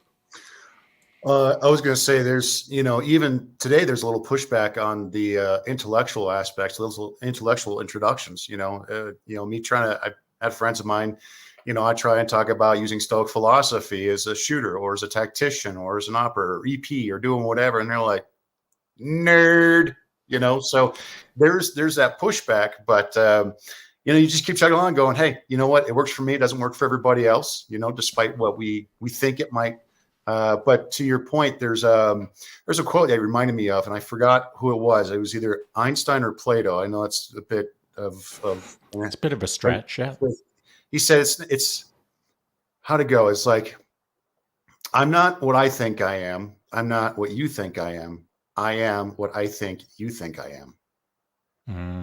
I was going to say there's, even today there's a little pushback on the intellectual aspects, those little intellectual introductions, me trying to, I had friends of mine, I try and talk about using Stoic philosophy as a shooter or as a tactician or as an operator or EP or doing whatever. And they're like, nerd, so there's that pushback, but, you just keep chugging along going, hey, you know what? It works for me. It doesn't work for everybody else, despite what we think it might. But to your point, there's a quote that reminded me of, and I forgot who it was. It was either Einstein or Plato. I know it's a bit of it's a bit of a stretch. Yeah. He said it's how to go. It's like, I'm not what I think I am. I'm not what you think I am. I am what I think you think I am.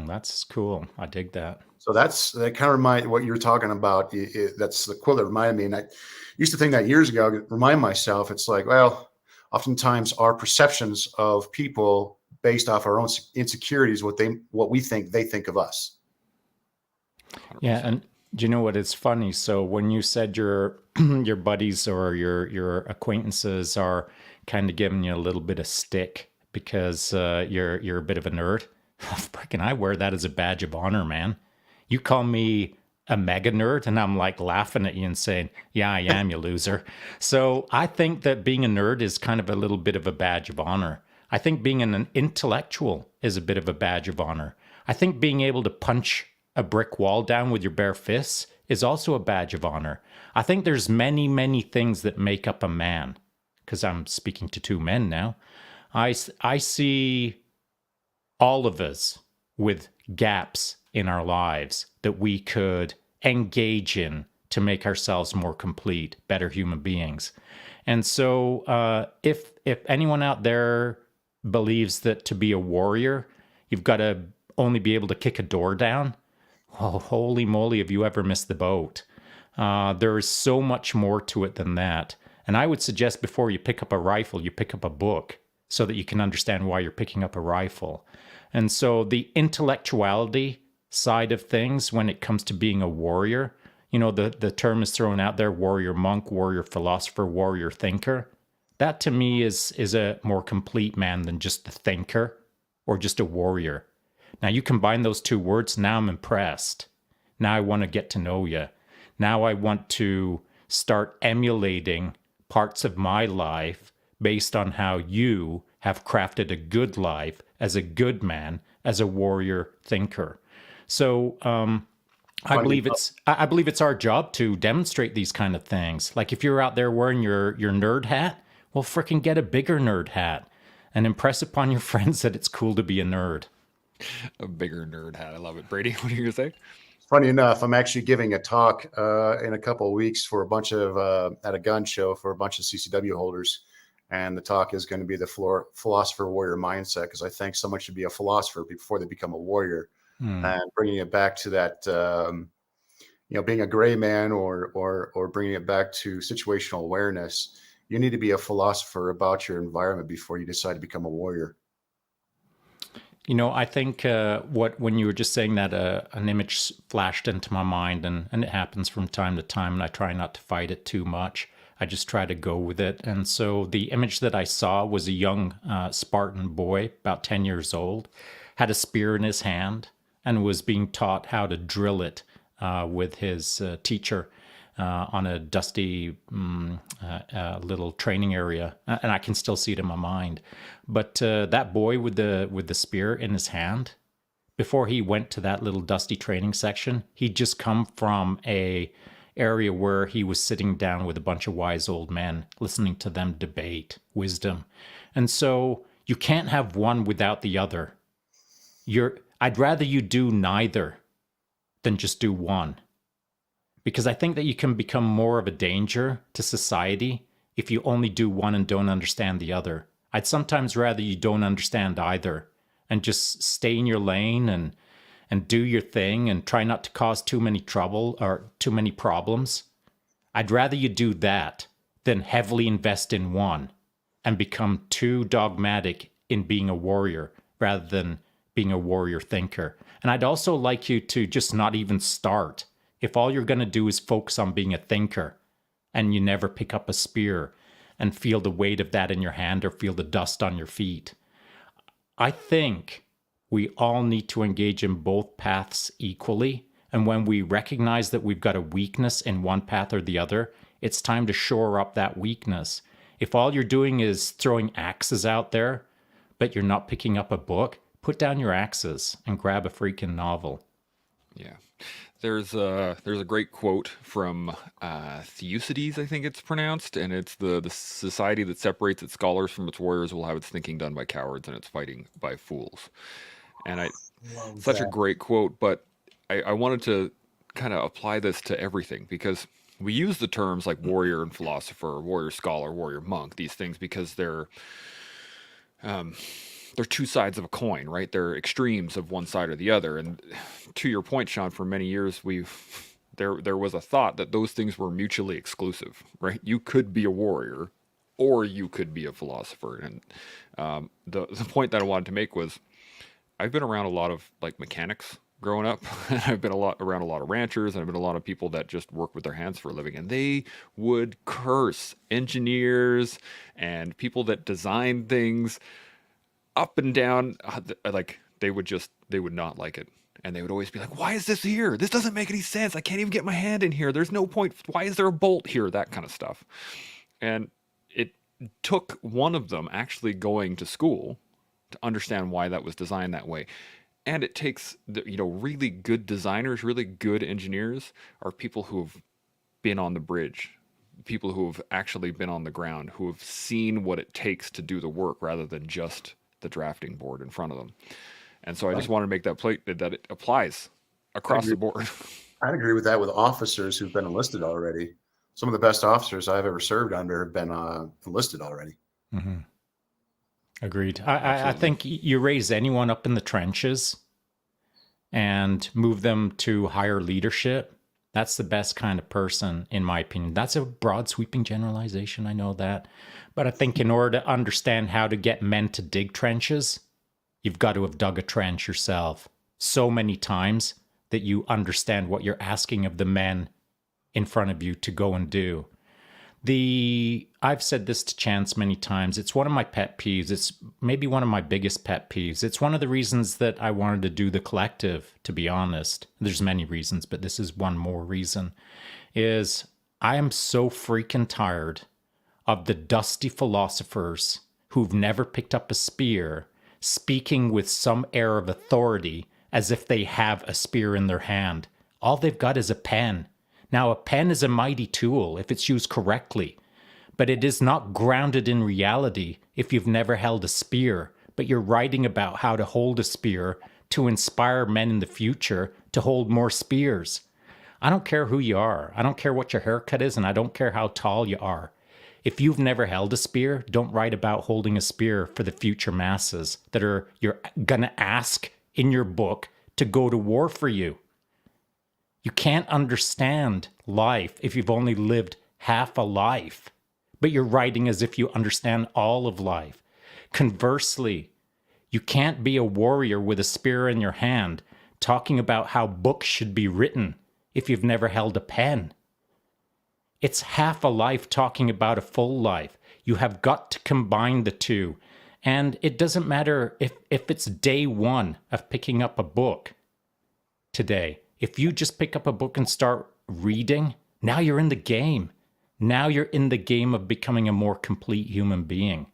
That's cool. I dig that. So that kind of remind what you're talking about. That's the quote that reminded me. And I used to think that years ago, remind myself, it's like, well, oftentimes our perceptions of people based off our own insecurities, what we think they think of us. 100%. Yeah. And do you know what? It's funny. So when you said your buddies or your acquaintances are kind of giving you a little bit of stick because you're a bit of a nerd, freaking I wear that as a badge of honor, man. You call me a mega nerd and I'm like laughing at you and saying, yeah, I am, you loser. So I think that being a nerd is kind of a little bit of a badge of honor. I think being an intellectual is a bit of a badge of honor. I think being able to punch a brick wall down with your bare fists is also a badge of honor. I think there's many, many things that make up a man, because I'm speaking to two men now. I see all of us with gaps in our lives that we could engage in to make ourselves more complete, better human beings. And so if anyone out there believes that to be a warrior, you've got to only be able to kick a door down, well, holy moly, have you ever missed the boat? There is so much more to it than that. And I would suggest before you pick up a rifle, you pick up a book so that you can understand why you're picking up a rifle. And so the intellectuality side of things when it comes to being a warrior, the term is thrown out there, warrior monk, warrior philosopher, warrior thinker. That to me is a more complete man than just a thinker or just a warrior. Now you combine those two words, now I'm impressed. Now I want to get to know you. Now I want to start emulating parts of my life based on how you have crafted a good life as a good man, as a warrior thinker. So I believe it's our job to demonstrate these kind of things. Like if you're out there wearing your nerd hat, well, frickin' get a bigger nerd hat and impress upon your friends that it's cool to be a nerd. A bigger nerd hat. I love it. Brady, what are you going to say? Funny enough, I'm actually giving a talk in a couple of weeks for a bunch of at a gun show for a bunch of CCW holders. And the talk is going to be the philosopher warrior mindset, because I think someone should be a philosopher before they become a warrior. And bringing it back to that, being a gray man or bringing it back to situational awareness, you need to be a philosopher about your environment before you decide to become a warrior. I think when you were just saying that, an image flashed into my mind, and it happens from time to time, and I try not to fight it too much. I just try to go with it. And so the image that I saw was a young Spartan boy, about 10 years old, had a spear in his hand and was being taught how to drill it with his teacher on a dusty little training area, and I can still see it in my mind. But that boy with the spear in his hand, before he went to that little dusty training section, he'd just come from a area where he was sitting down with a bunch of wise old men, listening to them debate wisdom. And so you can't have one without the other. I'd rather you do neither than just do one. Because I think that you can become more of a danger to society if you only do one and don't understand the other. I'd sometimes rather you don't understand either and just stay in your lane and do your thing and try not to cause too many trouble or too many problems. I'd rather you do that than heavily invest in one and become too dogmatic in being a warrior rather than being a warrior thinker. And I'd also like you to just not even start. If all you're going to do is focus on being a thinker and you never pick up a spear and feel the weight of that in your hand or feel the dust on your feet, I think we all need to engage in both paths equally. And when we recognize that we've got a weakness in one path or the other, it's time to shore up that weakness. If all you're doing is throwing axes out there, but you're not picking up a book, put down your axes and grab a freaking novel. Yeah. There's a great quote from Thucydides, I think it's pronounced, and it's the society that separates its scholars from its warriors will have its thinking done by cowards and its fighting by fools. And such a great quote, but I wanted to kind of apply this to everything, because we use the terms like warrior and philosopher, warrior scholar, warrior monk, these things because they're two sides of a coin, right? They're extremes of one side or the other. And to your point, Shaun, for many years there was a thought that those things were mutually exclusive, right? You could be a warrior or you could be a philosopher. And the point that I wanted to make was I've been around a lot of like mechanics growing up, and I've been around a lot of ranchers, and I've been a lot of people that just work with their hands for a living, and they would curse engineers and people that design things up and down. Like they would not like it, and they would always be like, why is this here? This doesn't make any sense. I can't even get my hand in here. There's no point. Why is there a bolt here? That kind of stuff. And it took one of them actually going to school to understand why that was designed that way. And it takes really good designers, really good engineers are people who have been on the bridge, people who have actually been on the ground, who have seen what it takes to do the work rather than just the drafting board in front of them. And so I just wanted to make that plate that it applies across the board. I'd agree with that with officers who've been enlisted already. Some of the best officers I've ever served under have been enlisted already. Mm-hmm. Agreed. I think you raise anyone up in the trenches and move them to higher leadership. That's the best kind of person, in my opinion. That's a broad, sweeping generalization. I know that. But I think in order to understand how to get men to dig trenches, you've got to have dug a trench yourself so many times that you understand what you're asking of the men in front of you to go and do. I've said this to Chance many times. It's one of my pet peeves. It's maybe one of my biggest pet peeves. It's one of the reasons that I wanted to do the collective, to be honest. There's many reasons, but this is one more reason, is I am so freaking tired of the dusty philosophers who've never picked up a spear speaking with some air of authority as if they have a spear in their hand. All they've got is a pen. Now, a pen is a mighty tool if it's used correctly, but it is not grounded in reality if you've never held a spear, but you're writing about how to hold a spear to inspire men in the future to hold more spears. I don't care who you are. I don't care what your haircut is, and I don't care how tall you are. If you've never held a spear, don't write about holding a spear for the future masses that you're going to ask in your book to go to war for you. You can't understand life if you've only lived half a life, but you're writing as if you understand all of life. Conversely, you can't be a warrior with a spear in your hand talking about how books should be written if you've never held a pen. It's half a life talking about a full life. You have got to combine the two. And it doesn't matter if it's day one of picking up a book today. If you just pick up a book and start reading, now you're in the game. Now you're in the game of becoming a more complete human being.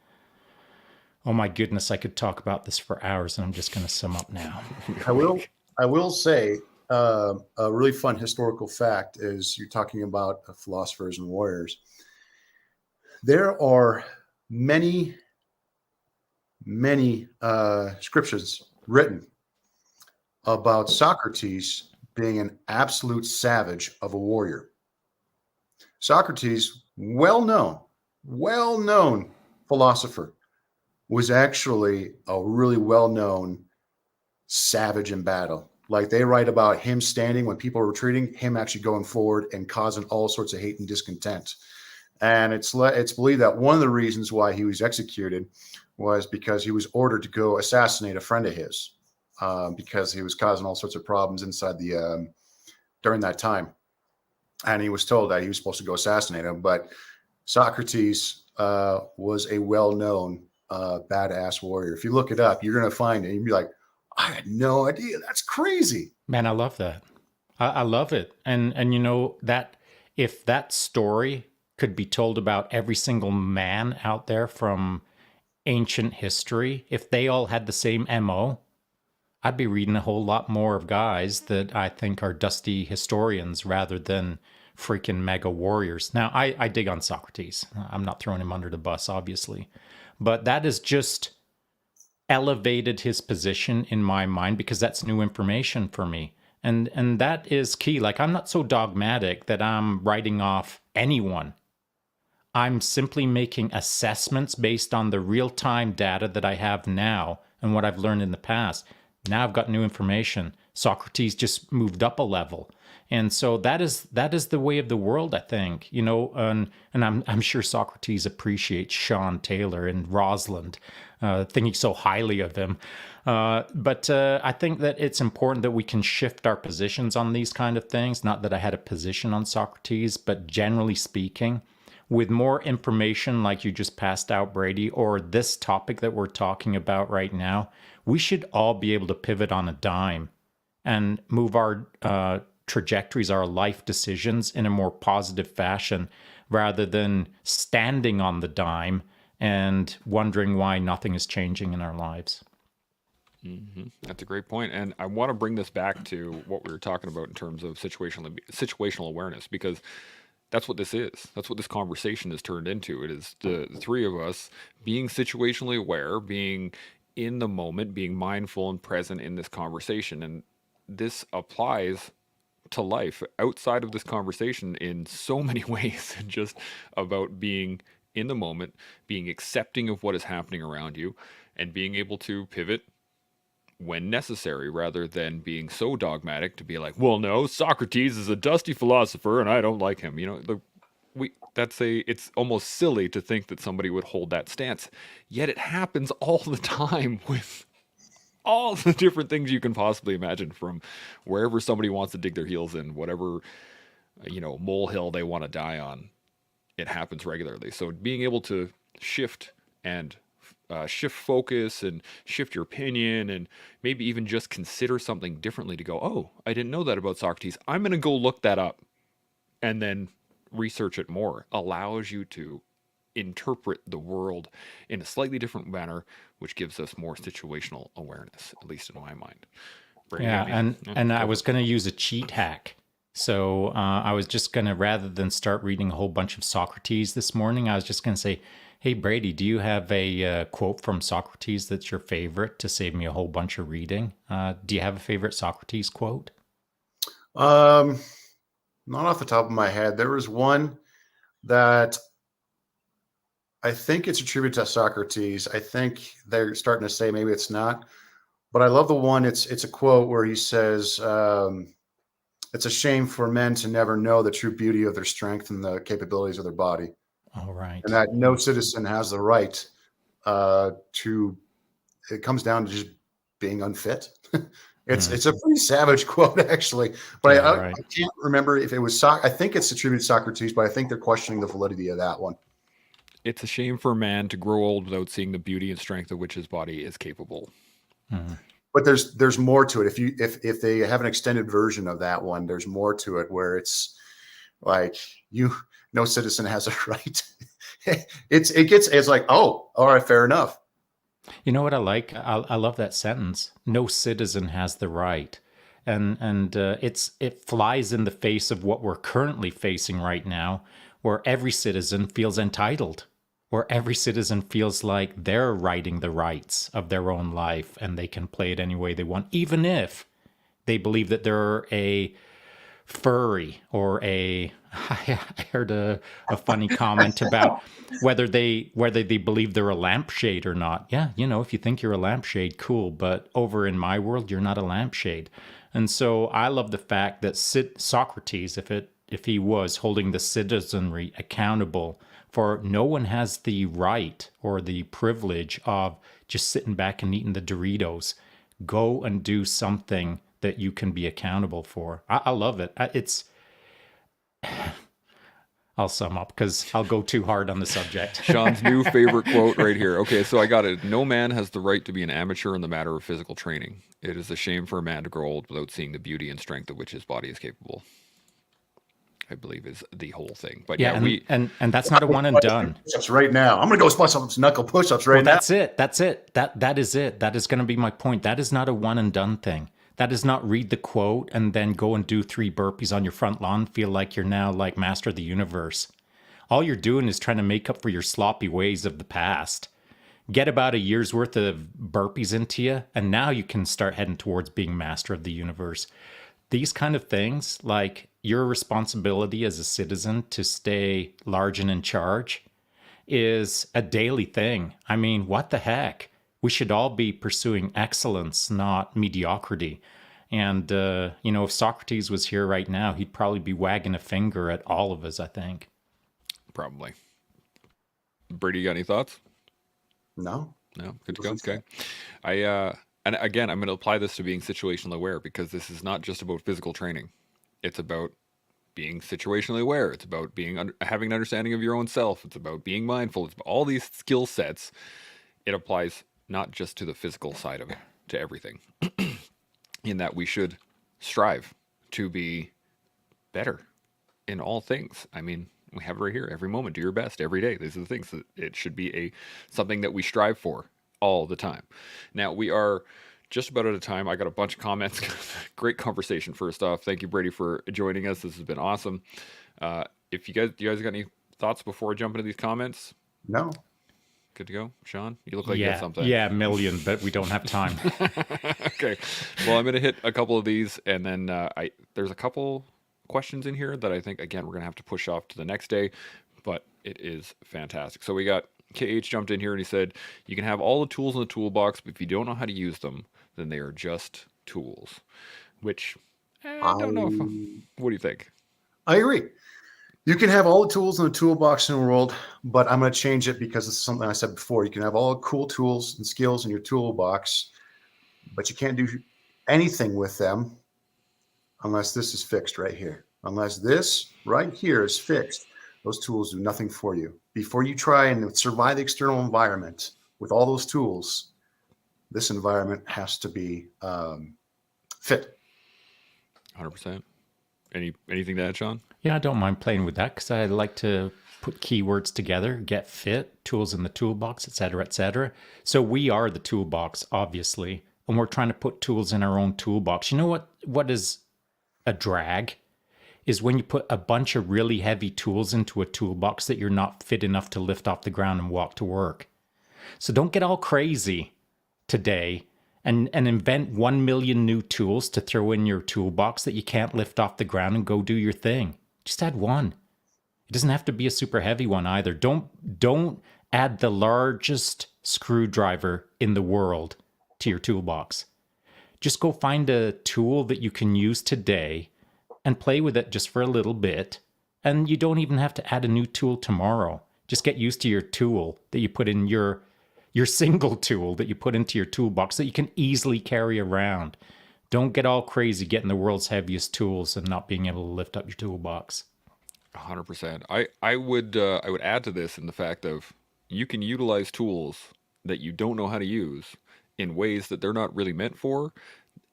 Oh my goodness, I could talk about this for hours, and I'm just going to sum up now. I will say a really fun historical fact is you're talking about philosophers and warriors. There are many scriptures written about Socrates being an absolute savage of a warrior. Socrates, well-known philosopher, was actually a really well-known savage in battle. Like they write about him standing when people are retreating, him actually going forward and causing all sorts of hate and discontent. And it's believed that one of the reasons why he was executed was because he was ordered to go assassinate a friend of his because he was causing all sorts of problems inside the during that time. And he was told that he was supposed to go assassinate him. But Socrates was a well-known badass warrior. If you look it up, you're going to find it. You'd be like, I had no idea. That's crazy. Man, I love that. I love it. And you know, that if that story could be told about every single man out there from ancient history, if they all had the same MO, I'd be reading a whole lot more of guys that I think are dusty historians rather than freaking mega warriors. Now, I dig on Socrates. I'm not throwing him under the bus, obviously. But that is just elevated his position in my mind because that's new information for me. And that is key. Like, I'm not so dogmatic that I'm writing off anyone. I'm simply making assessments based on the real-time data that I have now and what I've learned in the past. Now I've got new information. Socrates just moved up a level. And so that is the way of the world, I think. You know, and I'm sure Socrates appreciates Shaun Taylor and Rosalind, thinking so highly of him. But I think that it's important that we can shift our positions on these kind of things. Not that I had a position on Socrates, but generally speaking, with more information like you just passed out, Brady, or this topic that we're talking about right now, we should all be able to pivot on a dime and move our trajectories, our life decisions in a more positive fashion rather than standing on the dime and wondering why nothing is changing in our lives. Mm-hmm. That's a great point. And I want to bring this back to what we were talking about in terms of situational awareness, because that's what this is. That's what this conversation has turned into. It is the three of us being situationally aware, being in the moment, being mindful and present in this conversation. And this applies to life outside of this conversation in so many ways, just about being in the moment, being accepting of what is happening around you, and being able to pivot when necessary, rather than being so dogmatic to be like, well, no, Socrates is a dusty philosopher and I don't like him. You know, it's almost silly to think that somebody would hold that stance. Yet it happens all the time with all the different things you can possibly imagine, from wherever somebody wants to dig their heels in, whatever, molehill they want to die on. It happens regularly. So being able to shift focus and shift your opinion, and maybe even just consider something differently to go, oh, I didn't know that about Socrates. I'm going to go look that up and then research it more, allows you to interpret the world in a slightly different manner, which gives us more situational awareness, at least in my mind. Brady, and I was going to use a cheat hack. So I was just going to, rather than start reading a whole bunch of Socrates this morning, I was just going to say, hey, Brady, do you have a quote from Socrates that's your favorite to save me a whole bunch of reading? Do you have a favorite Socrates quote? Not off the top of my head. There was one that I think it's attributed to Socrates. I think they're starting to say maybe it's not. But I love the one, it's a quote where he says, it's a shame for men to never know the true beauty of their strength and the capabilities of their body, All right. and that no citizen has the right to. It comes down to just being unfit. It's a pretty savage quote, actually, but Yeah, I right. can't remember if it was I think it's attributed to Socrates, but I think they're questioning the validity of that one. It's a shame for a man to grow old without seeing the beauty and strength of which his body is capable. But there's more to it. If they have an extended version of that one, there's more to it where it's like no citizen has a right. It's like, oh, all right, fair enough. You know what I like? I love that sentence. No citizen has the right, and it flies in the face of what we're currently facing right now, where every citizen feels entitled, where every citizen feels like they're writing the rights of their own life and they can play it any way they want, even if they believe that they're a furry or a I heard a funny comment about whether they believe they're a lampshade or not. Yeah, if you think you're a lampshade, cool, but over in my world you're not a lampshade. And so I love the fact that Socrates, if he was holding the citizenry accountable for, no one has the right or the privilege of just sitting back and eating the Doritos. Go and do something that you can be accountable for. I love it. I'll sum up because I'll go too hard on the subject. Shaun's new favorite quote right here. Okay, so I got it. No man has the right to be an amateur in the matter of physical training. It is a shame for a man to grow old without seeing the beauty and strength of which his body is capable. I believe is the whole thing. But yeah, and that's not a one and done. Push-ups right now. I'm gonna go spot some knuckle push-ups right now. That's it. That is it. That is going to be my point. That is not a one and done thing. That is not read the quote and then go and do 3 burpees on your front lawn, feel like you're now like master of the universe. All you're doing is trying to make up for your sloppy ways of the past. Get about a year's worth of burpees into you, and now you can start heading towards being master of the universe. These kind of things, like your responsibility as a citizen to stay large and in charge, is a daily thing. I mean, what the heck? We should all be pursuing excellence, not mediocrity. And, if Socrates was here right now, he'd probably be wagging a finger at all of us, I think. Probably. Brady, you got any thoughts? No. Good to go. Okay. And again, I'm going to apply this to being situationally aware, because this is not just about physical training. It's about being situationally aware. It's about having an understanding of your own self. It's about being mindful. It's about all these skill sets. It applies not just to the physical side of it, to everything. In that we should strive to be better in all things. I mean, we have it right here. Every moment, do your best. Every day. These are the things that it should be something that we strive for all the time. Now, we are just about out of time. I got a bunch of comments. Great conversation, first off. Thank you, Brady, for joining us. This has been awesome. If you guys got any thoughts before I jump into these comments? No. Good to go. Shaun, you look like you have something. Yeah, a million, but we don't have time. Okay. Well, I'm going to hit a couple of these, and then there's a couple questions in here that I think, again, we're going to have to push off to the next day, but it is fantastic. So we got KH jumped in here, and he said, you can have all the tools in the toolbox, but if you don't know how to use them, then they are just tools, which I don't know. What do you think? I agree. You can have all the tools in the toolbox in the world, but I'm going to change it because it's something I said before. You can have all the cool tools and skills in your toolbox, but you can't do anything with them unless this is fixed right here. Unless this right here is fixed, those tools do nothing for you. Before you try and survive the external environment with all those tools, this environment has to be fit. 100%. Anything to add, Shaun? Yeah, I don't mind playing with that because I like to put keywords together, get fit, tools in the toolbox, etc., etc. So we are the toolbox, obviously, and we're trying to put tools in our own toolbox. You know what is a drag? Is when you put a bunch of really heavy tools into a toolbox that you're not fit enough to lift off the ground and walk to work. So don't get all crazy today and invent 1 million new tools to throw in your toolbox that you can't lift off the ground and go do your thing. Just add one. It doesn't have to be a super heavy one either. Don't add the largest screwdriver in the world to your toolbox. Just go find a tool that you can use today and play with it just for a little bit. And you don't even have to add a new tool tomorrow. Just get used to your tool that you put in your single tool that you put into your toolbox that you can easily carry around. Don't get all crazy getting the world's heaviest tools and not being able to lift up your toolbox. 100%. I would add to this in the fact of you can utilize tools that you don't know how to use in ways that they're not really meant for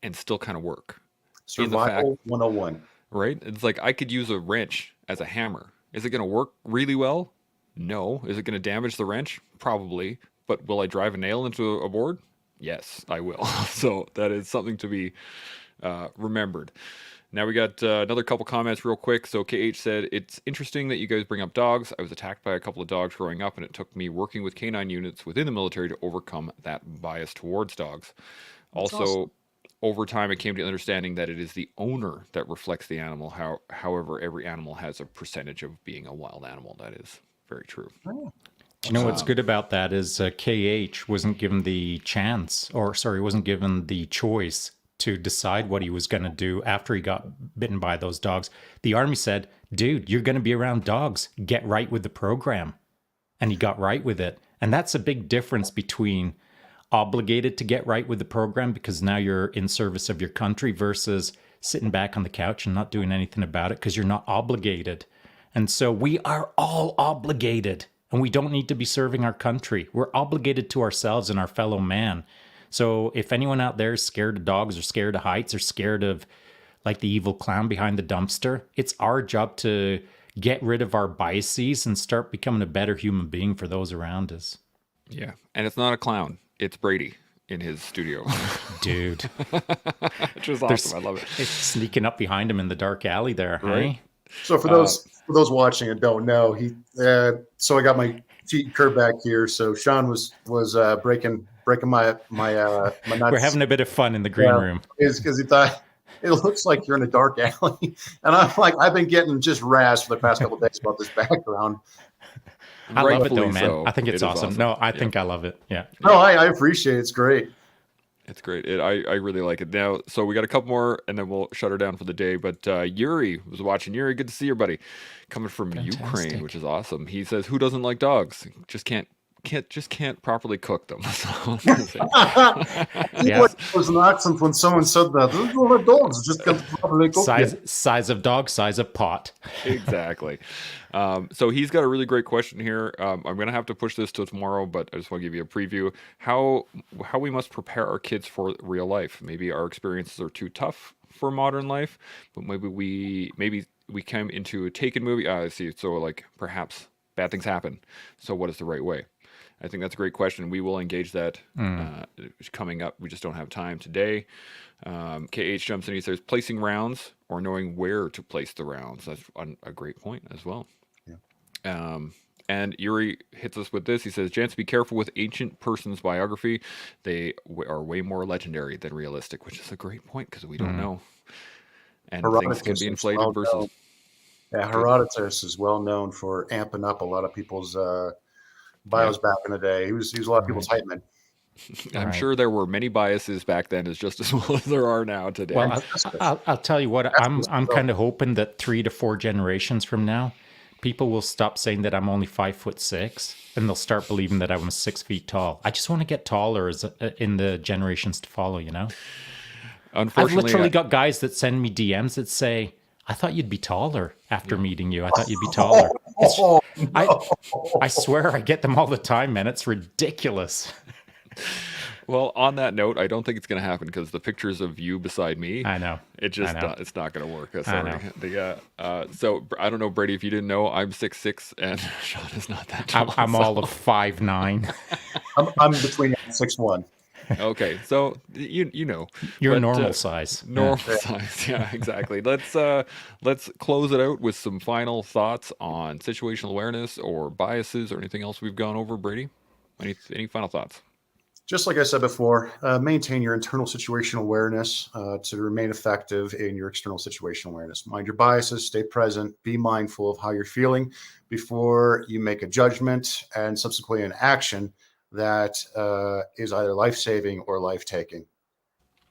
and still kind of work. Survival 101. Right? It's like I could use a wrench as a hammer. Is it going to work really well? No. Is it going to damage the wrench? Probably. But will I drive a nail into a board? Yes, I will. So that is something to be remembered. Now we got another couple comments real quick. So KH said, it's interesting that you guys bring up dogs. I was attacked by a couple of dogs growing up, and it took me working with canine units within the military to overcome that bias towards dogs. That's Also, awesome. over time, I came to understanding that it is the owner that reflects the animal. However, every animal has a percentage of being a wild animal. That is very true. Oh, You know what's good about that is KH wasn't given the chance, or sorry, wasn't given the choice to decide what he was going to do after he got bitten by those dogs. The Army said, dude, you're going to be around dogs. Get right with the program. And he got right with it. And that's a big difference between obligated to get right with the program because now you're in service of your country versus sitting back on the couch and not doing anything about it because you're not obligated. And so we are all obligated. And we don't need to be serving our country. We're obligated to ourselves and our fellow man. So if anyone out there is scared of dogs or scared of heights or scared of like the evil clown behind the dumpster, it's our job to get rid of our biases and start becoming a better human being for those around us. Yeah. And it's not a clown. It's Brady in his studio. Dude. Which is awesome. I love it. It's sneaking up behind him in the dark alley there, Right. hey? So for those watching and don't know, so I got my cheat curve back here. So Shaun was breaking my nuts. We're having a bit of fun in the green room. Is because he thought it looks like you're in a dark alley, and I'm like, I've been getting just razzed for the past couple of days about this background. I love it though, Rightfully man. so. I think It it's is awesome. No, I think I love it. Yeah. No, I appreciate it. It's great. It's great. I really like it. Now, so we got a couple more, and then we'll shut her down for the day. But Yuri was watching. Yuri, good to see you, buddy. Coming from Ukraine, which is awesome. He says, "Who doesn't like dogs? Just can't properly cook them." Yes. It was an accent when someone said that. Those are the dogs. Just can't properly cook them. Size of dog, size of pot. Exactly. So he's got a really great question here. I'm going to have to push this till tomorrow, but I just want to give you a preview. How we must prepare our kids for real life. Maybe our experiences are too tough for modern life, but maybe we came into a Taken movie. I see. So like perhaps bad things happen. So what is the right way? I think that's a great question. We will engage that coming up. We just don't have time today. KH jumps in. He says, placing rounds or knowing where to place the rounds. That's a great point as well. Yeah. And Yuri hits us with this. He says, Chance, be careful with ancient person's biography. They are way more legendary than realistic, which is a great point because we don't know. And things can be inflated versus... Yeah, Herodotus is well known for amping up a lot of people's bios back in the day. He was a lot of people's hype man. I'm sure there were many biases back then, as just as well as there are now today. Well, I'll tell you what, I'm kind of hoping that 3 to 4 generations from now, people will stop saying that I'm only 5'6", and they'll start believing that I'm 6 feet tall. I just want to get taller in the generations to follow, you know? Unfortunately, I've literally got guys that send me DMs that say, I thought you'd be taller after meeting you. I thought you'd be taller. I swear I get them all the time, man. It's ridiculous. Well, on that note, I don't think it's going to happen because the pictures of you beside me, I know. It's not going to work. Sorry. So I don't know, Brady, if you didn't know, I'm 6'6", and Shaun is not that tall. I'm all of 5'9". I'm between 6'1". Okay, so you know you're normal size. Normal size, yeah, exactly. Let's close it out with some final thoughts on situational awareness or biases or anything else we've gone over, Brady. Any final thoughts? Just like I said before, maintain your internal situational awareness to remain effective in your external situational awareness. Mind your biases, stay present, be mindful of how you're feeling before you make a judgment and subsequently an action that is either life-saving or life-taking.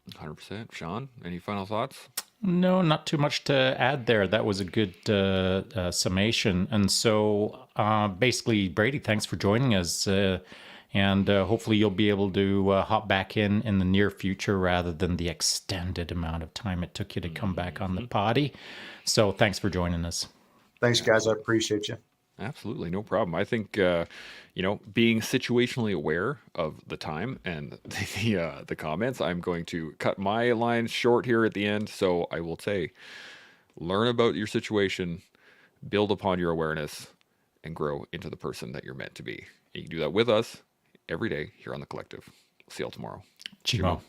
100%. Shaun, any final thoughts? No, not too much to add there. That was a good summation. And so basically, Brady, thanks for joining us. And hopefully you'll be able to hop back in the near future rather than the extended amount of time it took you to come back on the potty. So thanks for joining us. Thanks, guys. I appreciate you. Absolutely, no problem. I think being situationally aware of the time and the comments, I'm going to cut my line short here at the end. So I will say, learn about your situation, build upon your awareness, and grow into the person that you're meant to be. You can do that with us every day here on the Collective. See y'all tomorrow. Chimo.